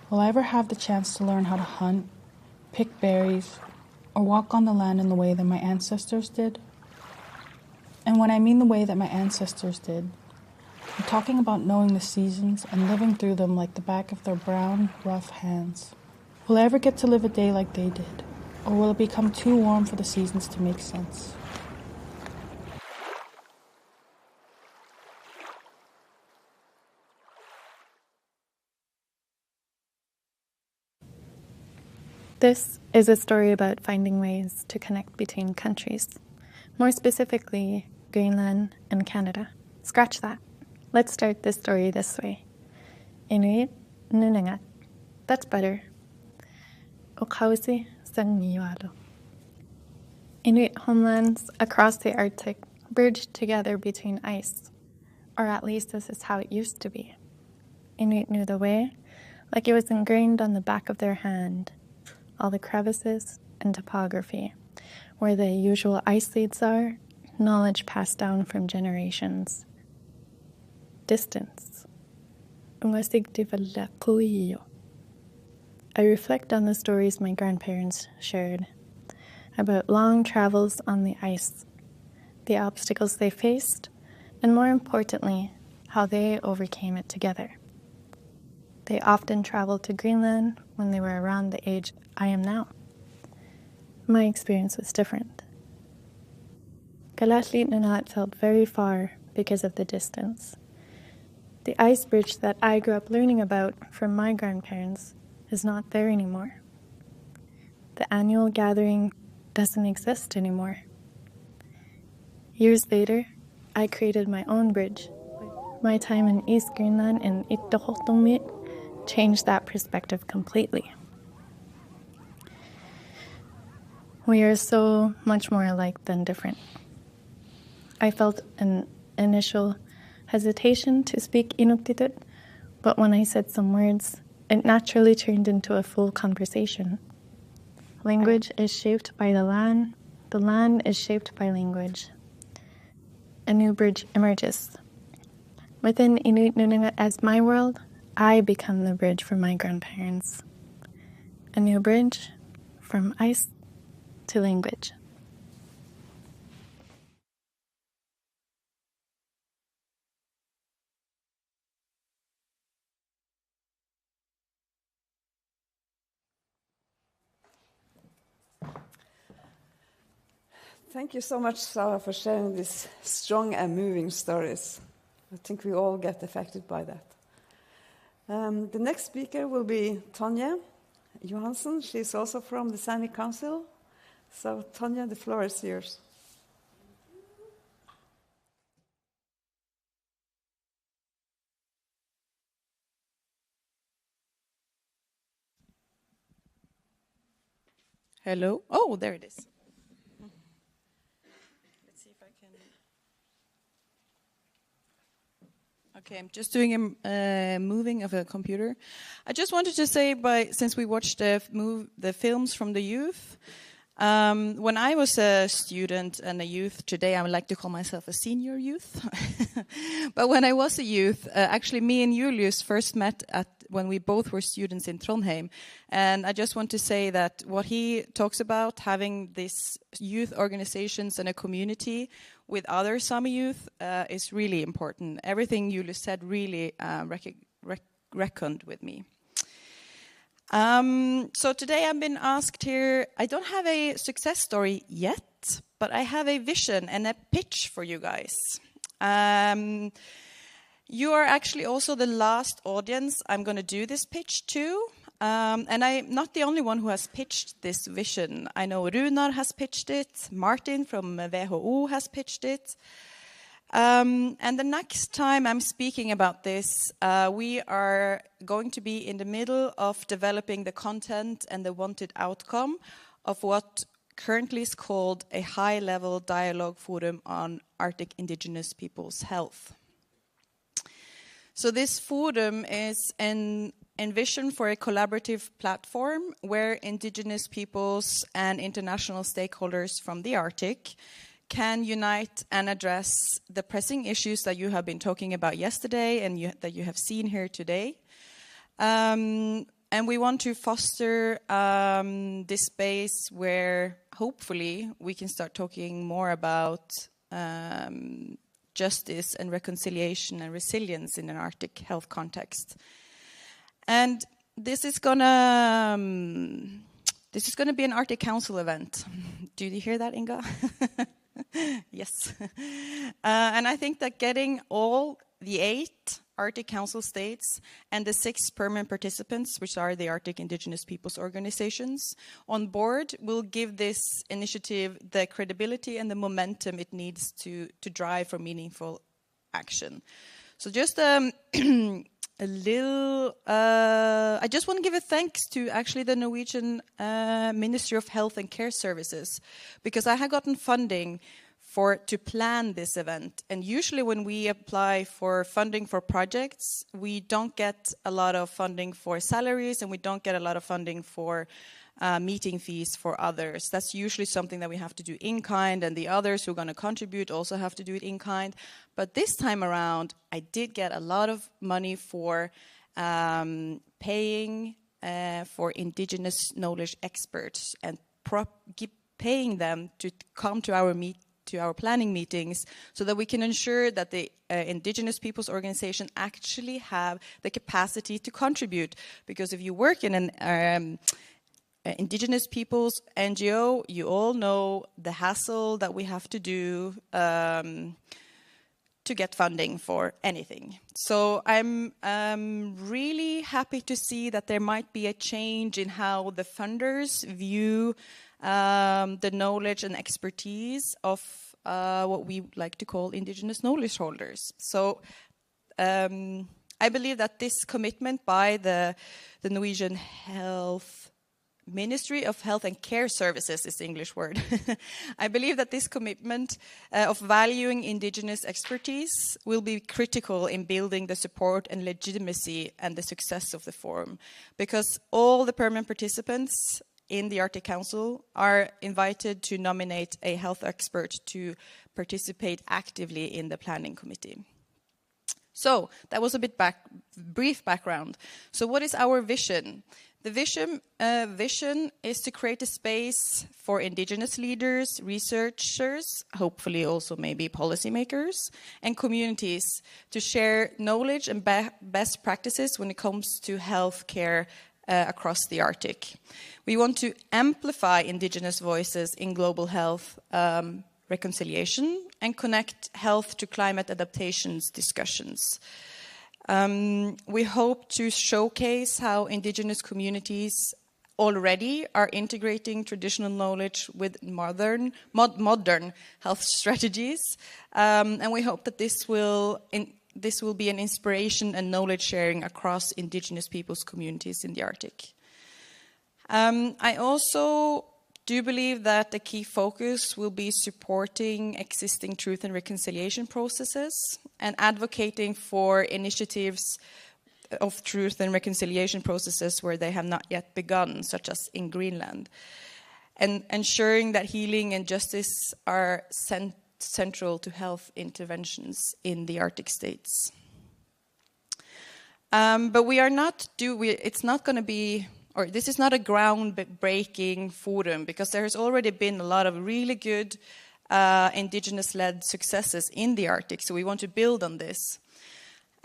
Will I ever have the chance to learn how to hunt, pick berries, or walk on the land in the way that my ancestors did? And when I mean the way that my ancestors did, I'm talking about knowing the seasons and living through them like the back of their brown, rough hands. Will I ever get to live a day like they did? Or will it become too warm for the seasons to make sense? This is a story about finding ways to connect between countries, more specifically Greenland and Canada. Scratch that. Let's start this story this way. Inuit Nunangat. That's better. Okausi Sanniwalo. Inuit homelands across the Arctic bridged together between ice, or at least this is how it used to be. Inuit knew the way, like it was ingrained on the back of their hand, all the crevices and topography, where the usual ice leads are, knowledge passed down from generations. Distance. I reflect on the stories my grandparents shared about long travels on the ice, the obstacles they faced, and more importantly, how they overcame it together. They often traveled to Greenland when they were around the age I am now. My experience was different. Galaslit Nunat felt very far because of the distance. The ice bridge that I grew up learning about from my grandparents is not there anymore. The annual gathering doesn't exist anymore. Years later, I created my own bridge. My time in East Greenland and Ittoqqortoormiit changed that perspective completely. We are so much more alike than different. I felt an initial hesitation to speak Inuktitut, but when I said some words, it naturally turned into a full conversation. Language is shaped by the land is shaped by language. A new bridge emerges. Within Inuit Nunangat as my world, I become the bridge for my grandparents. A new bridge from ice to language. Thank you so much, Sarah, for sharing these strong and moving stories. I think we all get affected by that. The next speaker will be Tonje Johansen. She's also from the Sami Council. So, Tonje, the floor is yours. Hello. Oh, there it is. Let's see if I can. Okay, I'm just doing a moving of a computer. I just wanted to say, since we watched the films from the youth, when I was a student and a youth, today I would like to call myself a senior youth. But when I was a youth, actually me and Julius first met when we both were students in Trondheim. And I just want to say that what he talks about, having these youth organizations and a community with other Sami youth, is really important. Everything Julius said really reckoned with me. So today I've been asked here, I don't have a success story yet, but I have a vision and a pitch for you guys. You are actually also the last audience I'm going to do this pitch to. And I'm not the only one who has pitched this vision. I know Runar has pitched it, Martin from WHO has pitched it. And the next time I'm speaking about this, we are going to be in the middle of developing the content and the wanted outcome of what currently is called a high-level dialogue forum on Arctic indigenous peoples' health. So this forum is envisioned for a collaborative platform where indigenous peoples and international stakeholders from the Arctic can unite and address the pressing issues that you have been talking about yesterday and that you have seen here today. And we want to foster this space where hopefully we can start talking more about justice and reconciliation and resilience in an Arctic health context. And this is gonna be an Arctic Council event. Do you hear that, Inga? Yes. And I think that getting all the 8 Arctic Council states and the 6 permanent participants, which are the Arctic Indigenous Peoples Organizations, on board will give this initiative the credibility and the momentum it needs to drive for meaningful action. So just a little, I just want to give a thanks to actually the Norwegian Ministry of Health and Care Services, because I had gotten funding to plan this event. And usually when we apply for funding for projects, we don't get a lot of funding for salaries and we don't get a lot of funding for meeting fees for others. That's usually something that we have to do in kind, and the others who are going to contribute also have to do it in kind. But this time around, I did get a lot of money for paying for indigenous knowledge experts and paying them to come to our planning meetings so that we can ensure that the Indigenous Peoples Organization actually have the capacity to contribute. Because if you work in an Indigenous Peoples NGO, you all know the hassle that we have to do to get funding for anything. So I'm really happy to see that there might be a change in how the funders view the knowledge and expertise of what we like to call indigenous knowledge holders. So I believe that this commitment by the Norwegian Ministry of Health and Care Services is the English word. I believe that this commitment of valuing indigenous expertise will be critical in building the support and legitimacy and the success of the forum, because all the permanent participants in the Arctic Council are invited to nominate a health expert to participate actively in the planning committee. So that was a bit brief background. So what is our vision? The vision is to create a space for indigenous leaders, researchers, hopefully also maybe policymakers, and communities to share knowledge and best practices when it comes to healthcare across the Arctic. We want to amplify indigenous voices in global health reconciliation and connect health to climate adaptations discussions. We hope to showcase how indigenous communities already are integrating traditional knowledge with modern health strategies, and we hope that this will be an inspiration and knowledge sharing across indigenous peoples' communities in the Arctic. I also do believe that the key focus will be supporting existing truth and reconciliation processes and advocating for initiatives of truth and reconciliation processes where they have not yet begun, such as in Greenland, and ensuring that healing and justice are central to health interventions in the Arctic states. But we are not it's not going to be, or this is not a groundbreaking forum, because there has already been a lot of really good indigenous-led successes in the Arctic, so we want to build on this.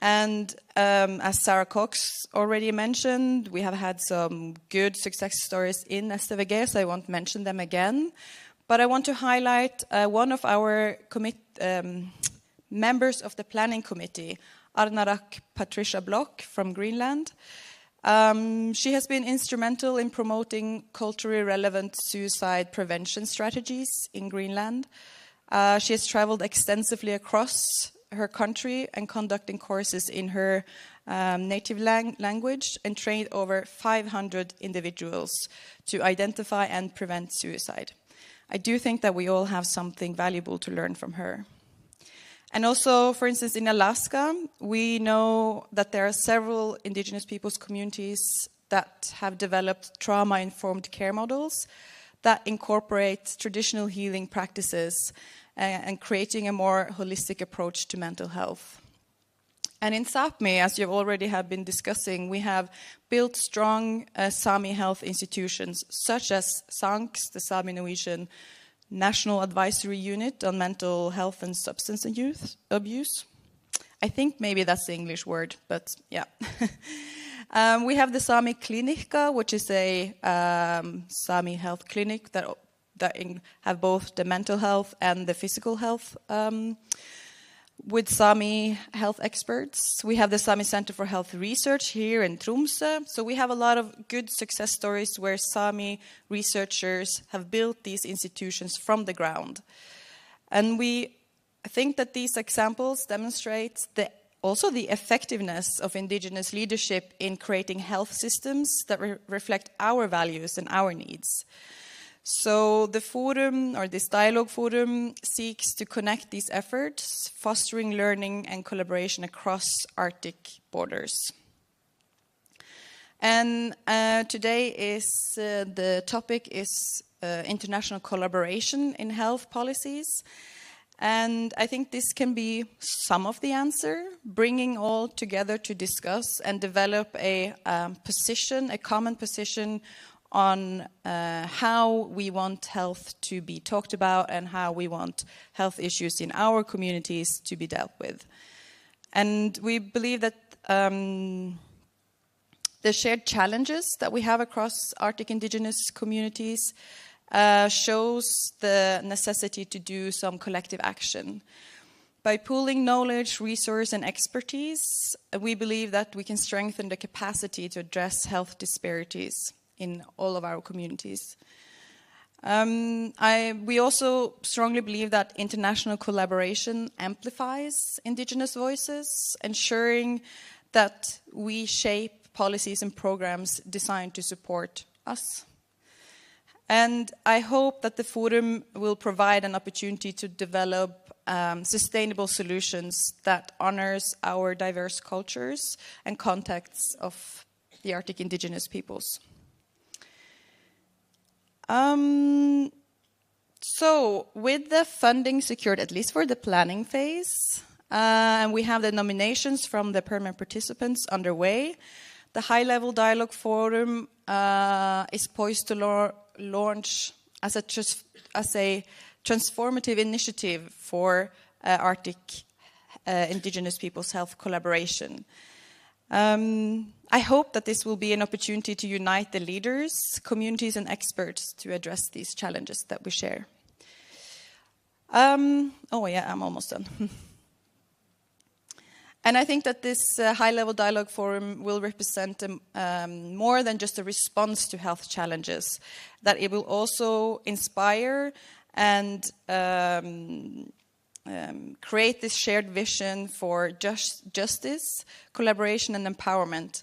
And as Sarah Cox already mentioned, we have had some good success stories in STVG, so I won't mention them again. But I want to highlight one of our members of the planning committee, Arnarak Patricia Block from Greenland. She has been instrumental in promoting culturally relevant suicide prevention strategies in Greenland. She has traveled extensively across her country and conducting courses in her native language and trained over 500 individuals to identify and prevent suicide. I do think that we all have something valuable to learn from her. And also, for instance, in Alaska, we know that there are several indigenous peoples' communities that have developed trauma-informed care models that incorporate traditional healing practices and creating a more holistic approach to mental health. And in Sápmi, as you already have been discussing, we have built strong Sami health institutions, such as SANKS, the Sami Norwegian National Advisory Unit on Mental Health and Substance Abuse. I think maybe that's the English word, but yeah. We have the Sami Klinikka, which is a Sami health clinic that have both the mental health and the physical health with Sami health experts. We have the Sami Center for Health Research here in Tromsø. So we have a lot of good success stories where Sami researchers have built these institutions from the ground. And we think that these examples demonstrate also the effectiveness of indigenous leadership in creating health systems that reflect our values and our needs. So the forum, or this dialogue forum, seeks to connect these efforts, fostering learning and collaboration across Arctic borders. And today the topic is international collaboration in health policies. And I think this can be some of the answer, bringing all together to discuss and develop a common position on how we want health to be talked about and how we want health issues in our communities to be dealt with. And we believe that the shared challenges that we have across Arctic indigenous communities shows the necessity to do some collective action. By pooling knowledge, resource, and expertise, we believe that we can strengthen the capacity to address health disparities in all of our communities. We also strongly believe that international collaboration amplifies indigenous voices, ensuring that we shape policies and programs designed to support us. And I hope that the forum will provide an opportunity to develop sustainable solutions that honors our diverse cultures and contexts of the Arctic indigenous peoples. So with the funding secured, at least for the planning phase, and we have the nominations from the permanent participants underway, the high-level dialogue forum is poised to launch as a transformative initiative for Arctic indigenous peoples' health collaboration. I hope that this will be an opportunity to unite the leaders, communities, and experts to address these challenges that we share. I'm almost done. And I think that this high-level dialogue forum will represent more than just a response to health challenges, that it will also inspire and create this shared vision for justice, collaboration, and empowerment.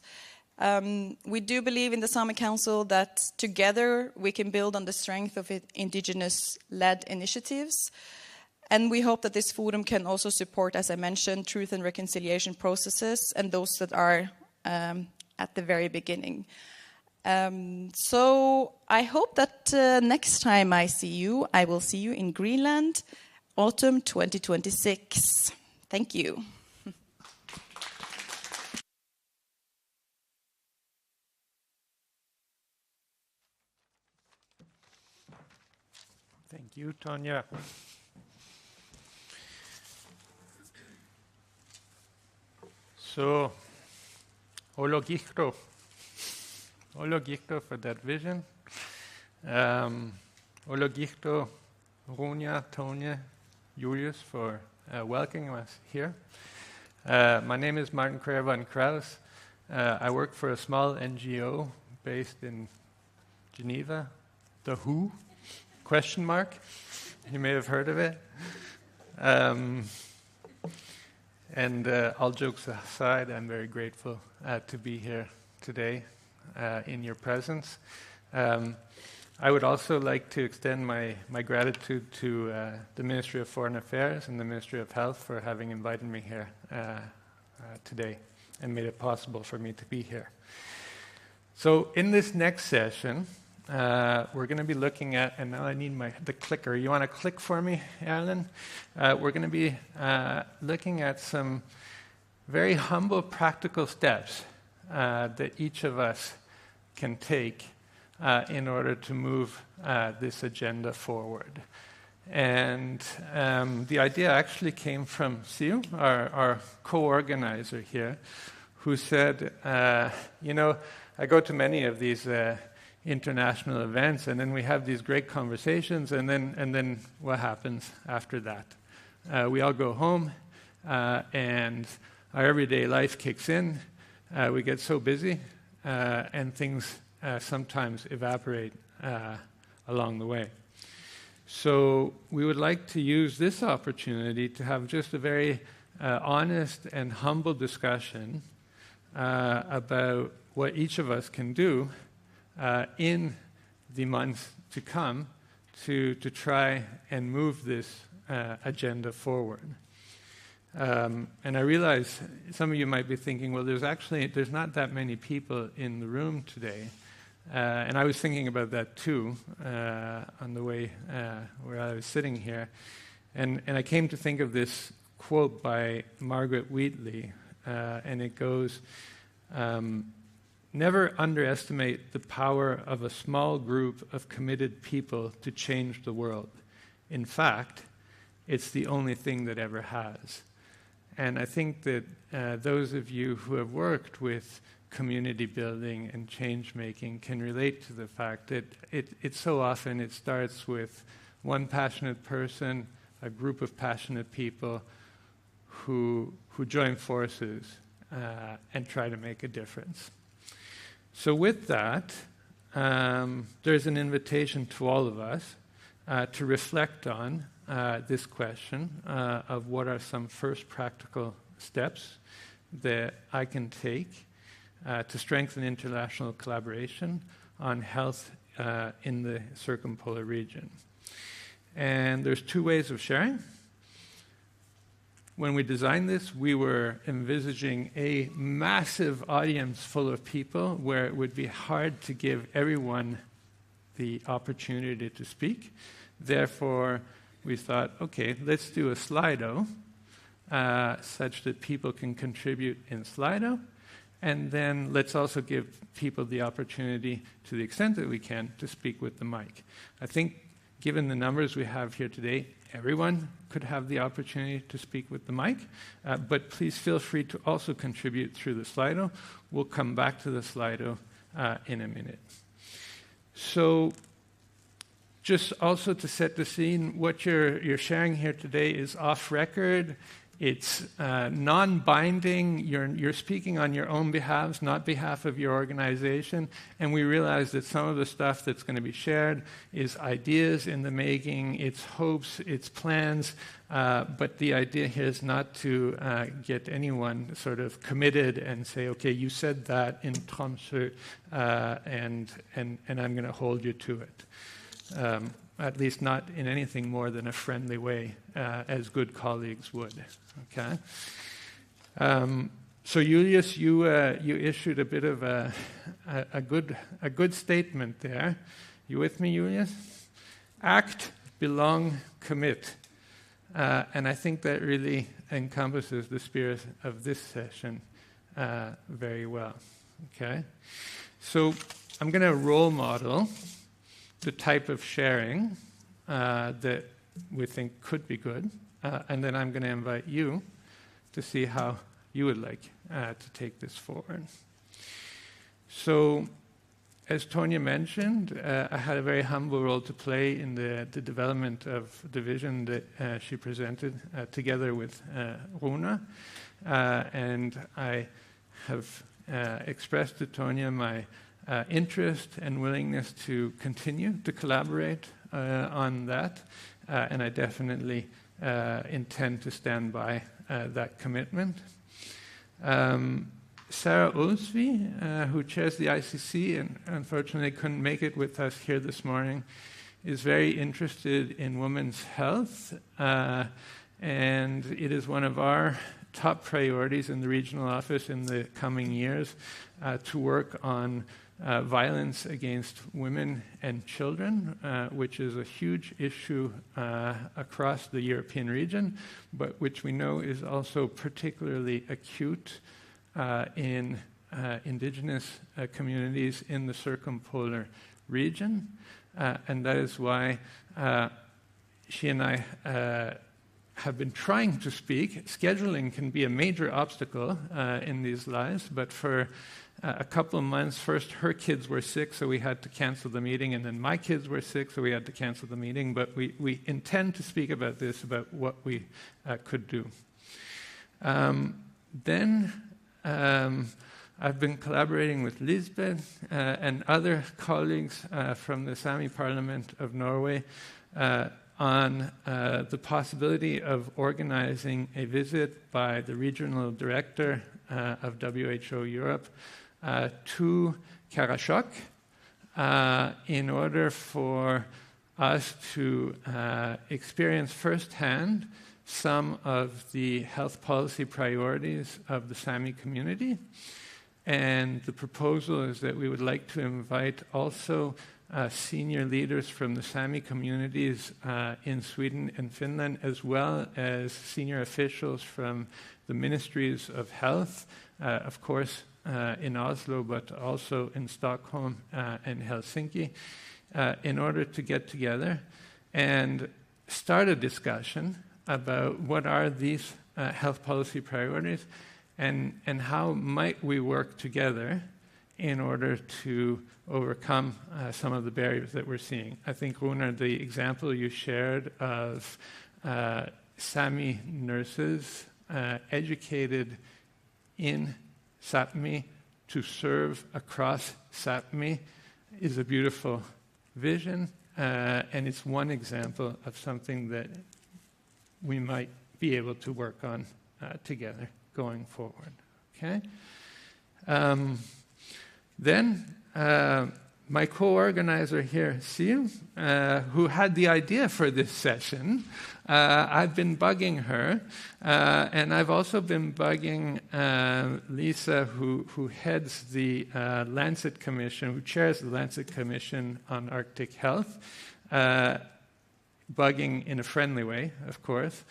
We do believe in the Sami Council that together we can build on the strength of indigenous-led initiatives. And we hope that this forum can also support, as I mentioned, truth and reconciliation processes and those that are at the very beginning. So I hope that next time I see you, I will see you in Greenland, autumn 2026. Thank you. Thank you, Tanja. So, Ologikto for that vision. Ologikto, Ronja, Tonje, Julius for welcoming us here. My name is Martin Kreva-Kraus. I work for a small NGO based in Geneva, The Who, ? You may have heard of it. And all jokes aside, I'm very grateful to be here today in your presence. I would also like to extend my gratitude to the Ministry of Foreign Affairs and the Ministry of Health for having invited me here today and made it possible for me to be here. So in this next session, we're going to be looking at, and now I need the clicker. You want to click for me, Alan? We're going to be looking at some very humble, practical steps that each of us can take in order to move this agenda forward. And the idea actually came from Siu, our co-organizer here, who said, I go to many of these international events, and then we have these great conversations, and then what happens after that? We all go home, and our everyday life kicks in. We get so busy, and things sometimes evaporate along the way. So we would like to use this opportunity to have just a very honest and humble discussion about what each of us can do in the months to come to try and move this agenda forward. And I realize some of you might be thinking, well, there's not that many people in the room today. And I was thinking about that too on the way where I was sitting here. And I came to think of this quote by Margaret Wheatley, and it goes, never underestimate the power of a small group of committed people to change the world. In fact, it's the only thing that ever has. And I think that those of you who have worked with community building and change making can relate to the fact that it so often it starts with one passionate person, a group of passionate people who join forces and try to make a difference. So with that, there's an invitation to all of us to reflect on this question of what are some first practical steps that I can take to strengthen international collaboration on health in the circumpolar region. And there's two ways of sharing. When we designed this, we were envisaging a massive audience full of people where it would be hard to give everyone the opportunity to speak. Therefore, we thought, okay, let's do a Slido such that people can contribute in Slido. And then let's also give people the opportunity, to the extent that we can, to speak with the mic. I think, given the numbers we have here today, everyone could have the opportunity to speak with the mic, but please feel free to also contribute through the Slido. We'll come back to the Slido in a minute. So just also to set the scene, what you're sharing here today is off record. It's non-binding. You're speaking on your own behalf, not behalf of your organization. And we realize that some of the stuff that's going to be shared is ideas in the making, it's hopes, it's plans. But the idea here is not to get anyone sort of committed and say, okay, you said that in Tromsø, and I'm going to hold you to it. At least not in anything more than a friendly way, as good colleagues would. Okay. So Julius, you issued a bit of a good statement there. You with me, Julius? Act, belong, commit, and I think that really encompasses the spirit of this session very well. Okay. So I'm going to role model the type of sharing that we think could be good, and then I'm going to invite you to see how you would like to take this forward. So, as Tonya mentioned, I had a very humble role to play in the development of the vision that she presented together with Runa, and I have expressed to Tonya my interest and willingness to continue to collaborate on that, and I definitely intend to stand by that commitment. Sarah Olsvig, who chairs the ICC and unfortunately couldn't make it with us here this morning, is very interested in women's health, and it is one of our top priorities in the regional office in the coming years to work on violence against women and children, which is a huge issue across the European region, but which we know is also particularly acute in indigenous communities in the circumpolar region. And that is why she and I have been trying to speak. Scheduling can be a major obstacle in these lives, but for a couple of months, first her kids were sick, so we had to cancel the meeting, and then my kids were sick, so we had to cancel the meeting. But we intend to speak about this, about what we could do. Then I've been collaborating with Lisbeth and other colleagues from the Sami Parliament of Norway on the possibility of organizing a visit by the regional director of WHO Europe to Karasjok in order for us to experience firsthand some of the health policy priorities of the Sami community. And the proposal is that we would like to invite also senior leaders from the Sami communities in Sweden and Finland, as well as senior officials from the ministries of health, of course, in Oslo, but also in Stockholm and Helsinki, in order to get together and start a discussion about what are these health policy priorities and how might we work together in order to overcome some of the barriers that we're seeing. I think, Runa, the example you shared of Sami nurses educated in Sápmi to serve across Sápmi is a beautiful vision, and it's one example of something that we might be able to work on together going forward. Okay? Then my co-organizer here, Siv, who had the idea for this session, I've been bugging her, and I've also been bugging Lisa, who heads the Lancet Commission, who chairs the Lancet Commission on Arctic Health, bugging in a friendly way, of course,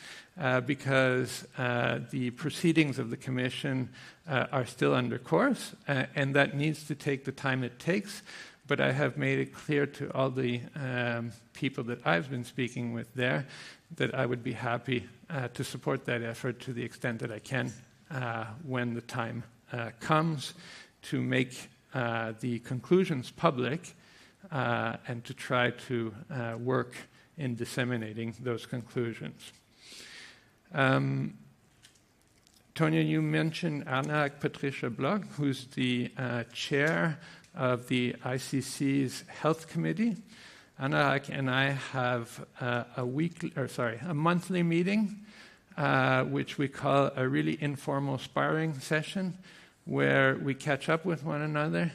because the proceedings of the Commission are still under course, and that needs to take the time it takes. but I have made it clear to all the people that I've been speaking with there that I would be happy to support that effort to the extent that I can when the time comes to make the conclusions public and to try to work in disseminating those conclusions. Tonya, you mentioned Anna Patricia Bloch, who's the chair of the ICC's Health Committee. Anna and I have a monthly meeting, which we call a really informal sparring session, where we catch up with one another,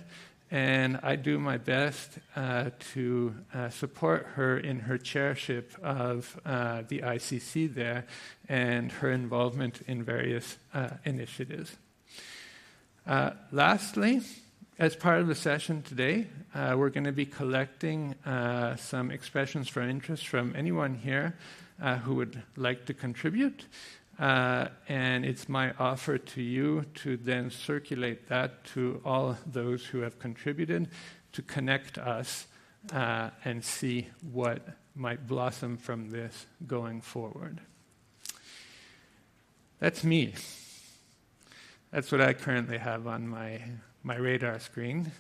and I do my best to support her in her chairship of the ICC there and her involvement in various initiatives. Lastly, as part of the session today, we're going to be collecting some expressions for interest from anyone here who would like to contribute. And it's my offer to you to then circulate that to all those who have contributed to connect us and see what might blossom from this going forward. That's me. That's what I currently have on my radar screen.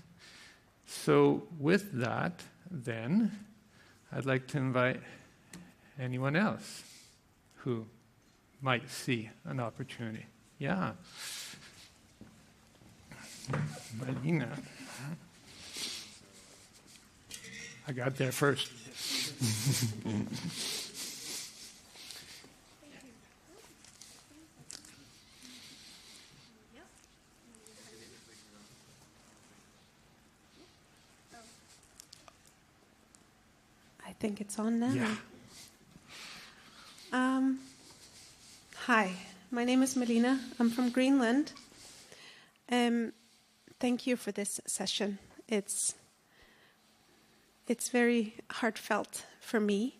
So with that, then, I'd like to invite anyone else who might see an opportunity. Yeah. Malina. I got there first. I think it's on now. Yeah. Hi, my name is Melina. I'm from Greenland. Thank you for this session. It's very heartfelt for me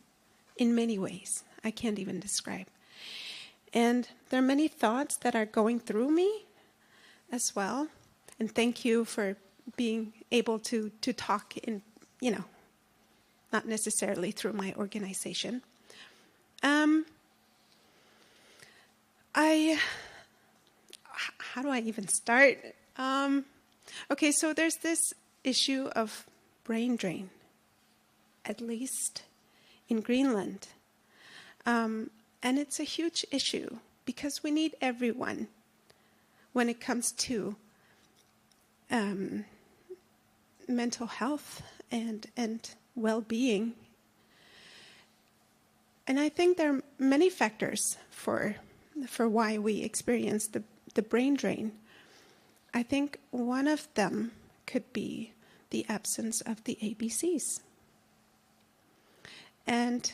in many ways. I can't even describe. And there are many thoughts that are going through me as well. And thank you for being able to talk in, not necessarily through my organization. How do I even start? Okay, so there's this issue of brain drain, at least in Greenland. And it's a huge issue because we need everyone when it comes to mental health and well-being. And I think there are many factors for why we experience the brain drain. I think one of them could be the absence of the ABCs. And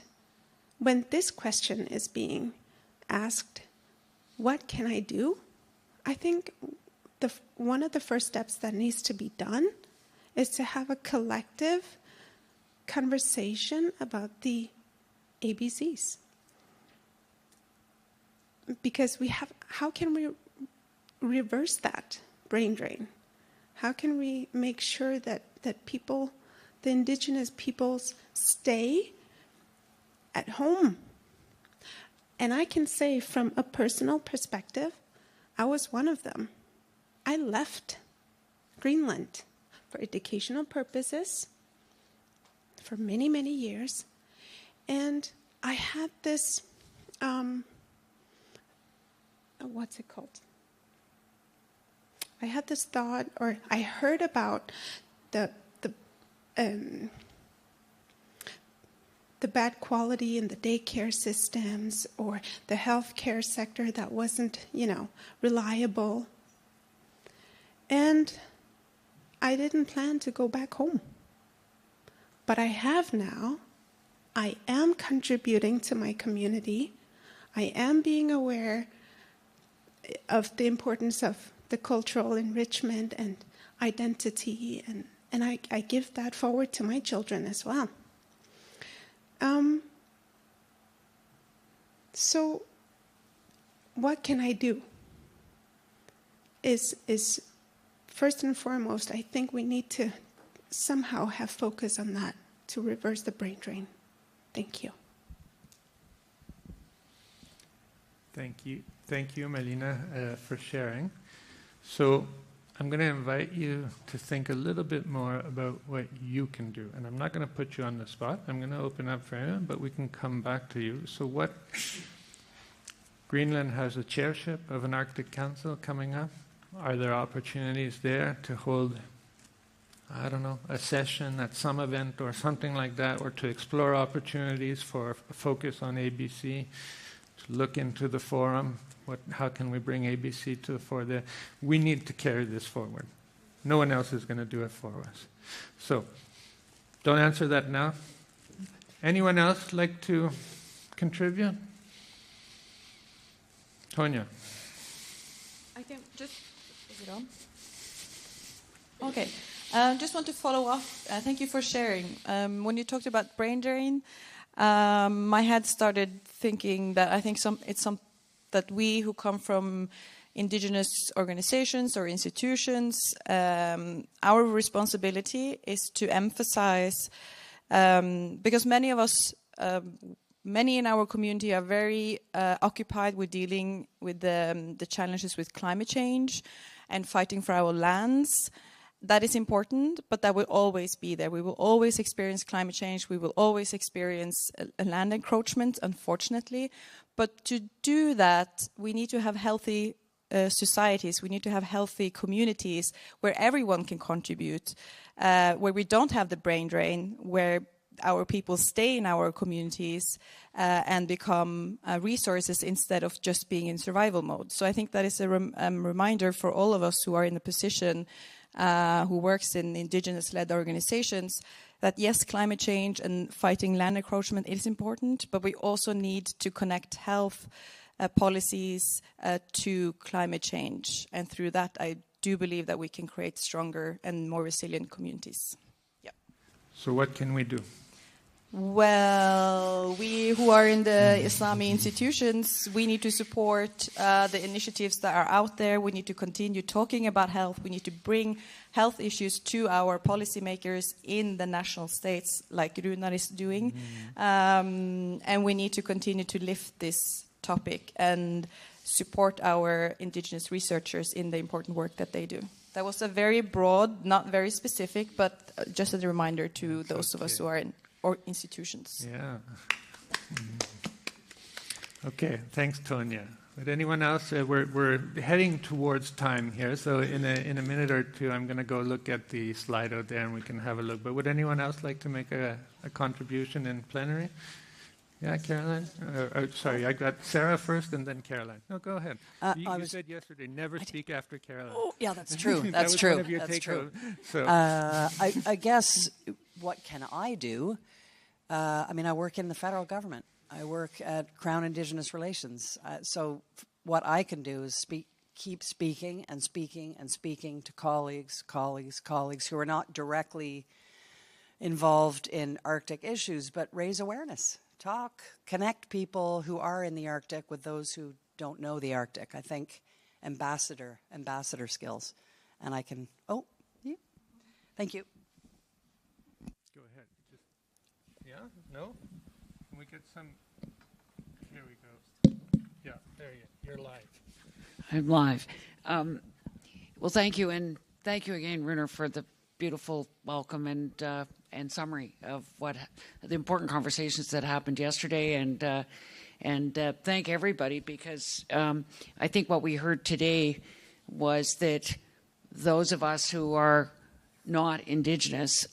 when this question is being asked, what can I do? I think one of the first steps that needs to be done is to have a collective conversation about the ABCs. Because how can we reverse that brain drain? How can we make sure that people, the indigenous peoples, stay at home? And I can say from a personal perspective, I was one of them. I left Greenland for educational purposes for many, many years. And I had this, what's it called? I had this thought, or I heard about the bad quality in the daycare systems or the healthcare sector that wasn't, reliable. And I didn't plan to go back home. But I have now. I am contributing to my community. I am being aware of the importance of the cultural enrichment and identity, and I give that forward to my children as well. So what can I do? Is first and foremost, I think we need to somehow have focus on that to reverse the brain drain. Thank you. Thank you, Melina, for sharing. So I'm going to invite you to think a little bit more about what you can do. And I'm not going to put you on the spot. I'm going to open up for you, but we can come back to you. So Greenland has a chairship of an Arctic Council coming up. Are there opportunities there to hold, I don't know, a session at some event or something like that, or to explore opportunities for a focus on ABC, to look into the forum? How can we bring ABC to the fore? We need to carry this forward. No one else is going to do it for us. So, don't answer that now. Anyone else like to contribute? Tonya. I think is it on? Okay. Just want to follow up. Thank you for sharing. When you talked about brain drain, my head started thinking that I think that we who come from indigenous organizations or institutions, our responsibility is to emphasize, because many of us, many in our community are very occupied with dealing with the challenges with climate change and fighting for our lands. That is important, but that will always be there. We will always experience climate change. We will always experience a land encroachment, unfortunately. But to do that, we need to have healthy societies. We need to have healthy communities where everyone can contribute, where we don't have the brain drain, where our people stay in our communities and become resources instead of just being in survival mode. So I think that is a reminder for all of us who are in a position who works in indigenous-led organizations, that yes, climate change and fighting land encroachment is important, but we also need to connect health policies to climate change. And through that, I do believe that we can create stronger and more resilient communities. Yeah. So what can we do? Well, we who are in the Islami institutions, we need to support the initiatives that are out there. We need to continue talking about health. We need to bring health issues to our policymakers in the national states, like Runar is doing. And we need to continue to lift this topic and support our indigenous researchers in the important work that they do. That was a very broad, not very specific, but just as a reminder to those of us who are in or institutions. Yeah. Okay, thanks, Tonya. But anyone else? We're heading towards time here, so in a minute or two, I'm going to go look at the slide out there, and we can have a look. But would anyone else like to make a contribution in plenary? Yeah, Caroline? Sorry, I got Sarah first and then Caroline. No, go ahead. You said yesterday, never speak after Caroline. Oh, yeah, that's true. That's true. One of your That's true. So. I guess, what can I do? I mean, I work in the federal government. I work at Crown Indigenous Relations. So what I can do is keep speaking and speaking and speaking to colleagues who are not directly involved in Arctic issues, but raise awareness. Talk, connect people who are in the Arctic with those who don't know the Arctic. I think ambassador skills. And I can, thank you. Go ahead. Yeah, no? Can we get some, here we go. Yeah, there you're live. I'm live. Well, thank you, and thank you again, Runar, for the beautiful welcome and summary of what the important conversations that happened yesterday, and thank everybody, because I think what we heard today was that those of us who are not Indigenous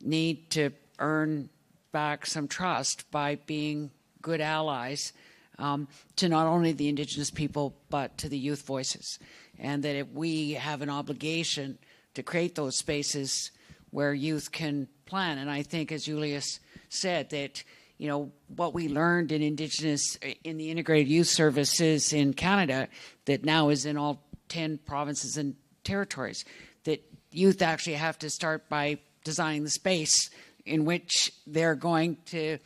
need to earn back some trust by being good allies to not only the Indigenous people but to the youth voices, and that we have an obligation to create those spaces where youth can plan. And I think, as Julius said, that what we learned in the integrated youth services in Canada, that now is in all 10 provinces and territories, that youth actually have to start by designing the space in which they're going to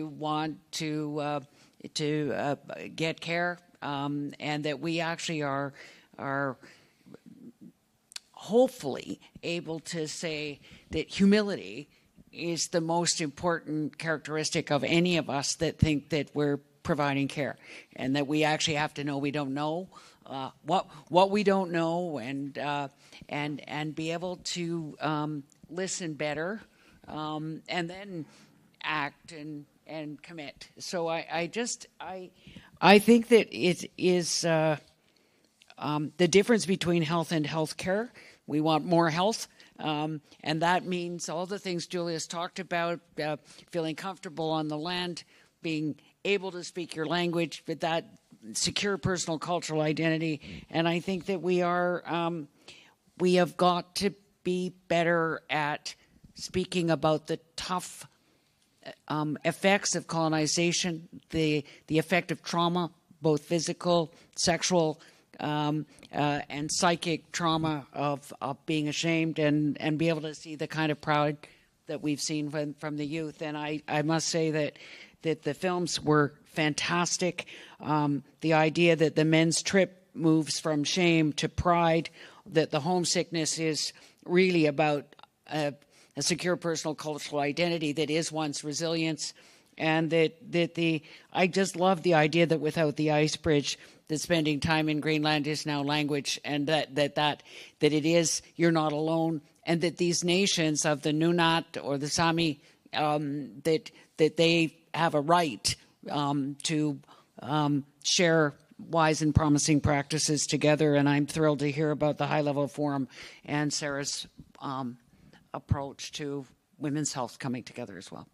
want to get care, and that we actually are hopefully able to say that humility is the most important characteristic of any of us that think that we're providing care, and that we actually have to know we don't know what we don't know, and be able to listen better, and then act and commit. So I think that it is the difference between health and healthcare. We want more health. And that means all the things Julia's talked about, feeling comfortable on the land, being able to speak your language, with that secure personal cultural identity. And I think that we have got to be better at speaking about the tough effects of colonization, the effect of trauma, both physical, sexual, and psychic trauma of being ashamed, and be able to see the kind of pride that we've seen from the youth. And I must say that the films were fantastic. The idea that the men's trip moves from shame to pride, that the homesickness is really about a secure personal cultural identity that is one's resilience, and I just love the idea that without the ice bridge, that spending time in Greenland is now language, and that it is, you're not alone, and that these nations of the Nunat or the Sami, that they have a right to share wise and promising practices together. And I'm thrilled to hear about the high-level forum and Sarah's approach to women's health coming together as well.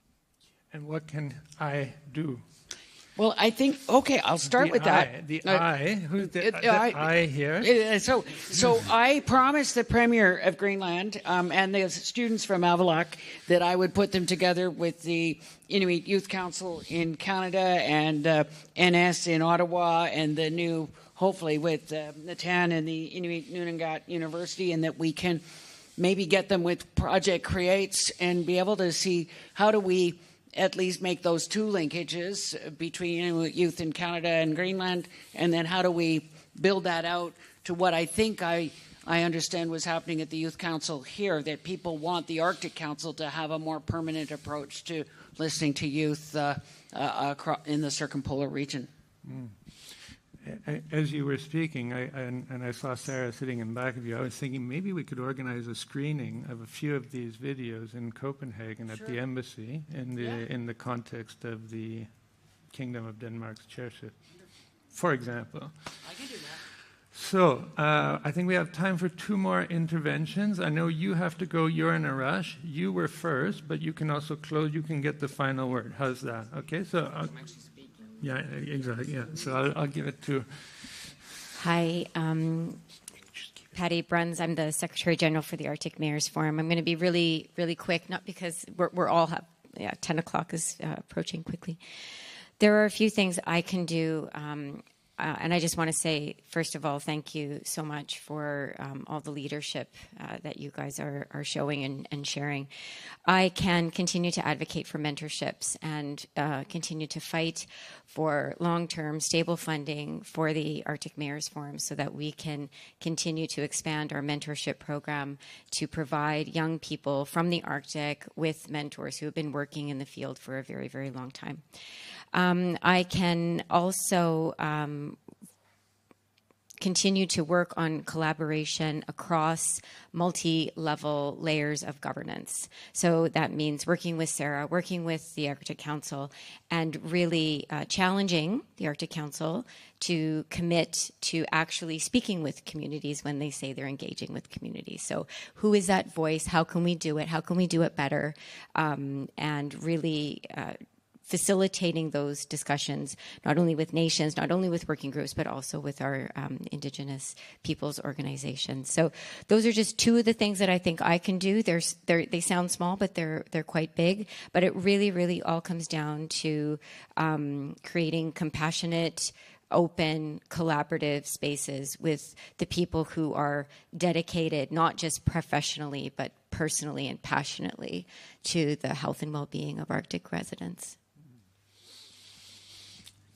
And what can I do? Well, I think, okay, I'll start with that. Who's the I here? So I promised the Premier of Greenland and the students from Avalac that I would put them together with the Inuit Youth Council in Canada and NS in Ottawa, and the new, hopefully, with Natan and the Inuit Nunangat University, and that we can maybe get them with Project Creates and be able to see how do we at least make those two linkages between Inuit youth in Canada and Greenland, and then how do we build that out to what I think I understand was happening at the Youth Council here, that people want the Arctic Council to have a more permanent approach to listening to youth in the circumpolar region. Mm. As you were speaking, I saw Sarah sitting in back of you, I was thinking maybe we could organize a screening of a few of these videos in Copenhagen at the embassy in the context of the Kingdom of Denmark's chairship, for example. I can do that. So I think we have time for 2 more interventions. I know you have to go. You're in a rush. You were first, but you can also close. You can get the final word. How's that? Okay, so... Yeah, exactly. Yeah, so I'll give it to. Hi, Patty Bruns. I'm the Secretary General for the Arctic Mayors Forum. I'm going to be really, really quick, not because we're all 10 o'clock is approaching quickly. There are a few things I can do, and I just want to say, first of all, thank you so much for all the leadership that you guys are showing and sharing. I can continue to advocate for mentorships and continue to fight for long-term stable funding for the Arctic Mayors Forum so that we can continue to expand our mentorship program to provide young people from the Arctic with mentors who have been working in the field for a very, very long time. I can also continue to work on collaboration across multi-level layers of governance. So that means working with Sarah, working with the Arctic Council, and really challenging the Arctic Council to commit to actually speaking with communities when they say they're engaging with communities. So who is that voice? How can we do it? How can we do it better? And really facilitating those discussions, not only with nations, not only with working groups, but also with our Indigenous peoples organizations. So those are just 2 of the things that I think I can do. They sound small, but they're quite big. But it really, really all comes down to creating compassionate, open, collaborative spaces with the people who are dedicated, not just professionally, but personally and passionately to the health and well-being of Arctic residents.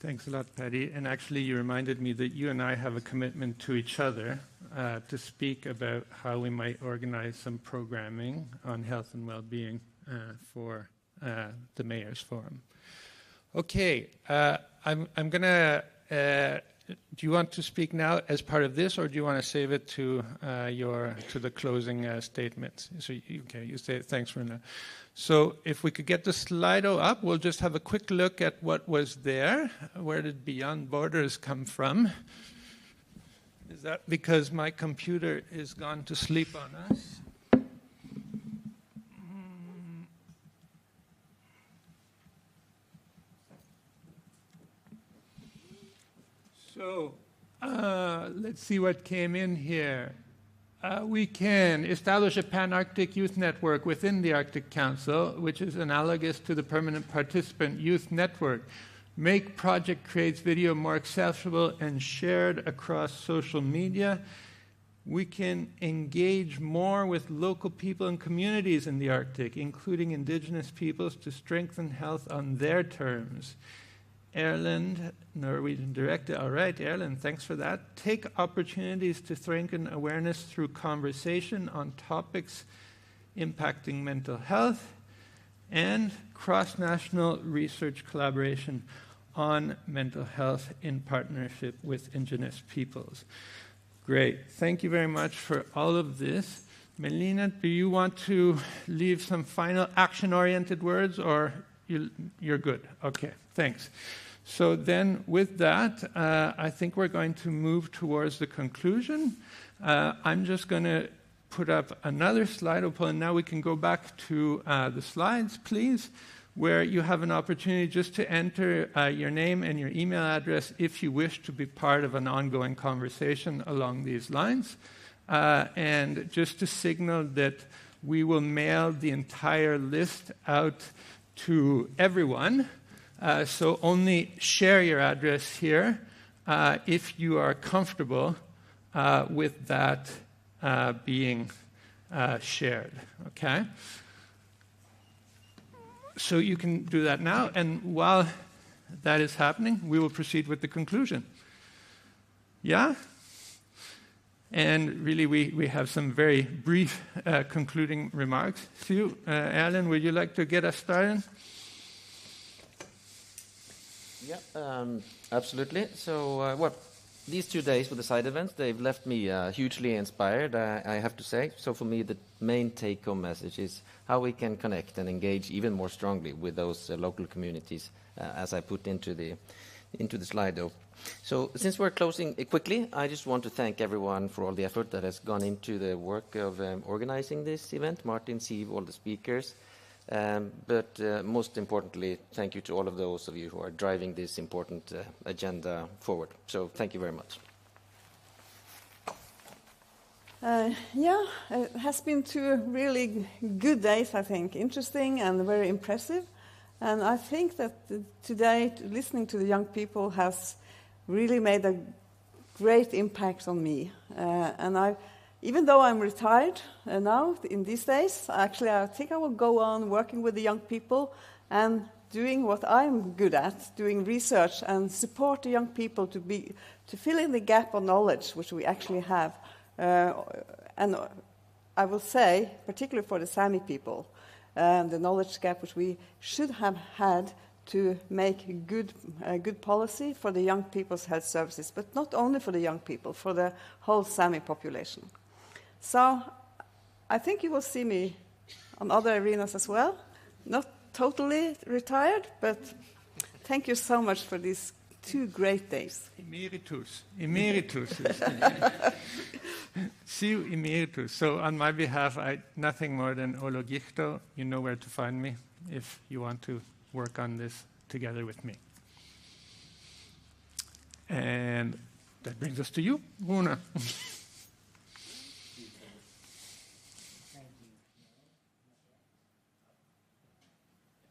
Thanks a lot, Patty. And actually, you reminded me that you and I have a commitment to each other to speak about how we might organize some programming on health and well-being for the Mayor's Forum. Okay, I'm going to... do you want to speak now as part of this, or do you want to save it to the closing statements? So, you say thanks for now. So, if we could get the Slido up, we'll just have a quick look at what was there. Where did Beyond Borders come from? Is that because my computer is gone to sleep on us? So, let's see what came in here. We can establish a Pan-Arctic Youth Network within the Arctic Council, which is analogous to the Permanent Participant Youth Network. Make Project Creates video more accessible and shared across social media. We can engage more with local people and communities in the Arctic, including indigenous peoples, to strengthen health on their terms. Erlend, Norwegian director. All right, Erlend, thanks for that. Take opportunities to strengthen awareness through conversation on topics impacting mental health and cross-national research collaboration on mental health in partnership with indigenous peoples. Great. Thank you very much for all of this. Melina, do you want to leave some final action-oriented words, or you're good? Okay, thanks. So then with that, I think we're going to move towards the conclusion. I'm just going to put up another Slido poll, and now we can go back to the slides, please, where you have an opportunity just to enter your name and your email address if you wish to be part of an ongoing conversation along these lines. And just to signal that we will mail the entire list out to everyone. So only share your address here if you are comfortable with that being shared. Okay? So you can do that now, and while that is happening, we will proceed with the conclusion. Yeah? And really, we have some very brief concluding remarks. Sue, Erlend, would you like to get us started? Yeah, absolutely. So, these 2 days with the side events, they've left me hugely inspired, I have to say. So for me, the main take-home message is how we can connect and engage even more strongly with those local communities, as I put into the Slido. So since we're closing quickly, I just want to thank everyone for all the effort that has gone into the work of organizing this event. Martin, Siv, all the speakers. But most importantly, thank you to all of those of you who are driving this important agenda forward. So thank you very much. It has been 2 really good days, I think. Interesting and very impressive. And I think that today, listening to the young people has really made a great impact on me. Even though I'm retired now, in these days, actually I think I will go on working with the young people and doing what I'm good at, doing research and support the young people to fill in the gap of knowledge which we actually have. And I will say, particularly for the Sami people, the knowledge gap which we should have had to make good policy for the young people's health services, but not only for the young people, for the whole Sami population. So I think you will see me on other arenas as well. Not totally retired, but thank you so much for these 2 great days. Emeritus. Siu Emeritus. So on my behalf, nothing more than Ologihto. You know where to find me if you want to work on this together with me. And that brings us to you, Runa.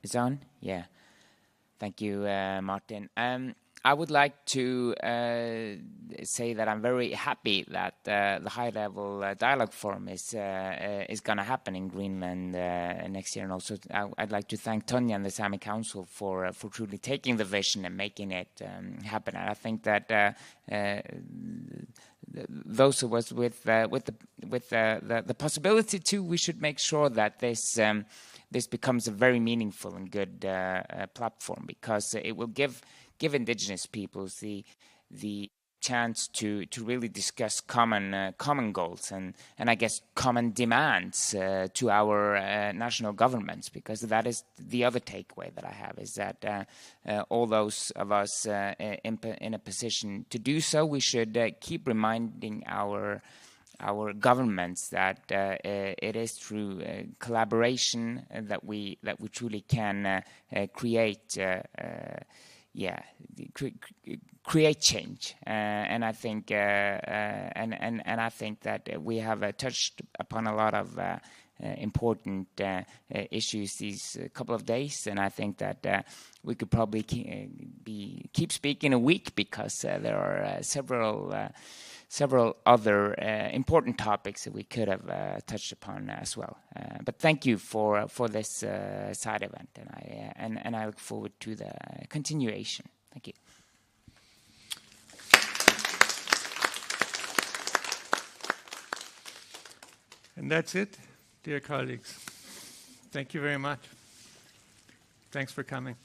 It's on? Yeah. Thank you, Martin. I would like to say that I'm very happy that the high-level dialogue forum is going to happen in Greenland next year, and also I'd like to thank Tonja and the Sami Council for truly taking the vision and making it happen. And I think that those of us with the possibility to, we should make sure that this becomes a very meaningful and good platform, because it will give Indigenous peoples the chance to really discuss common goals and I guess common demands to our national governments, because that is the other takeaway that I have, is that all those of us in a position to do so, we should keep reminding our governments that it is through collaboration that we truly can create create change, and I think and I think that we have touched upon a lot of important issues these couple of days, and I think that we could probably keep speaking a week, because there are several other important topics that we could have touched upon as well. But thank you for this side event, and I look forward to the continuation. Thank you. And that's it, dear colleagues. Thank you very much. Thanks for coming.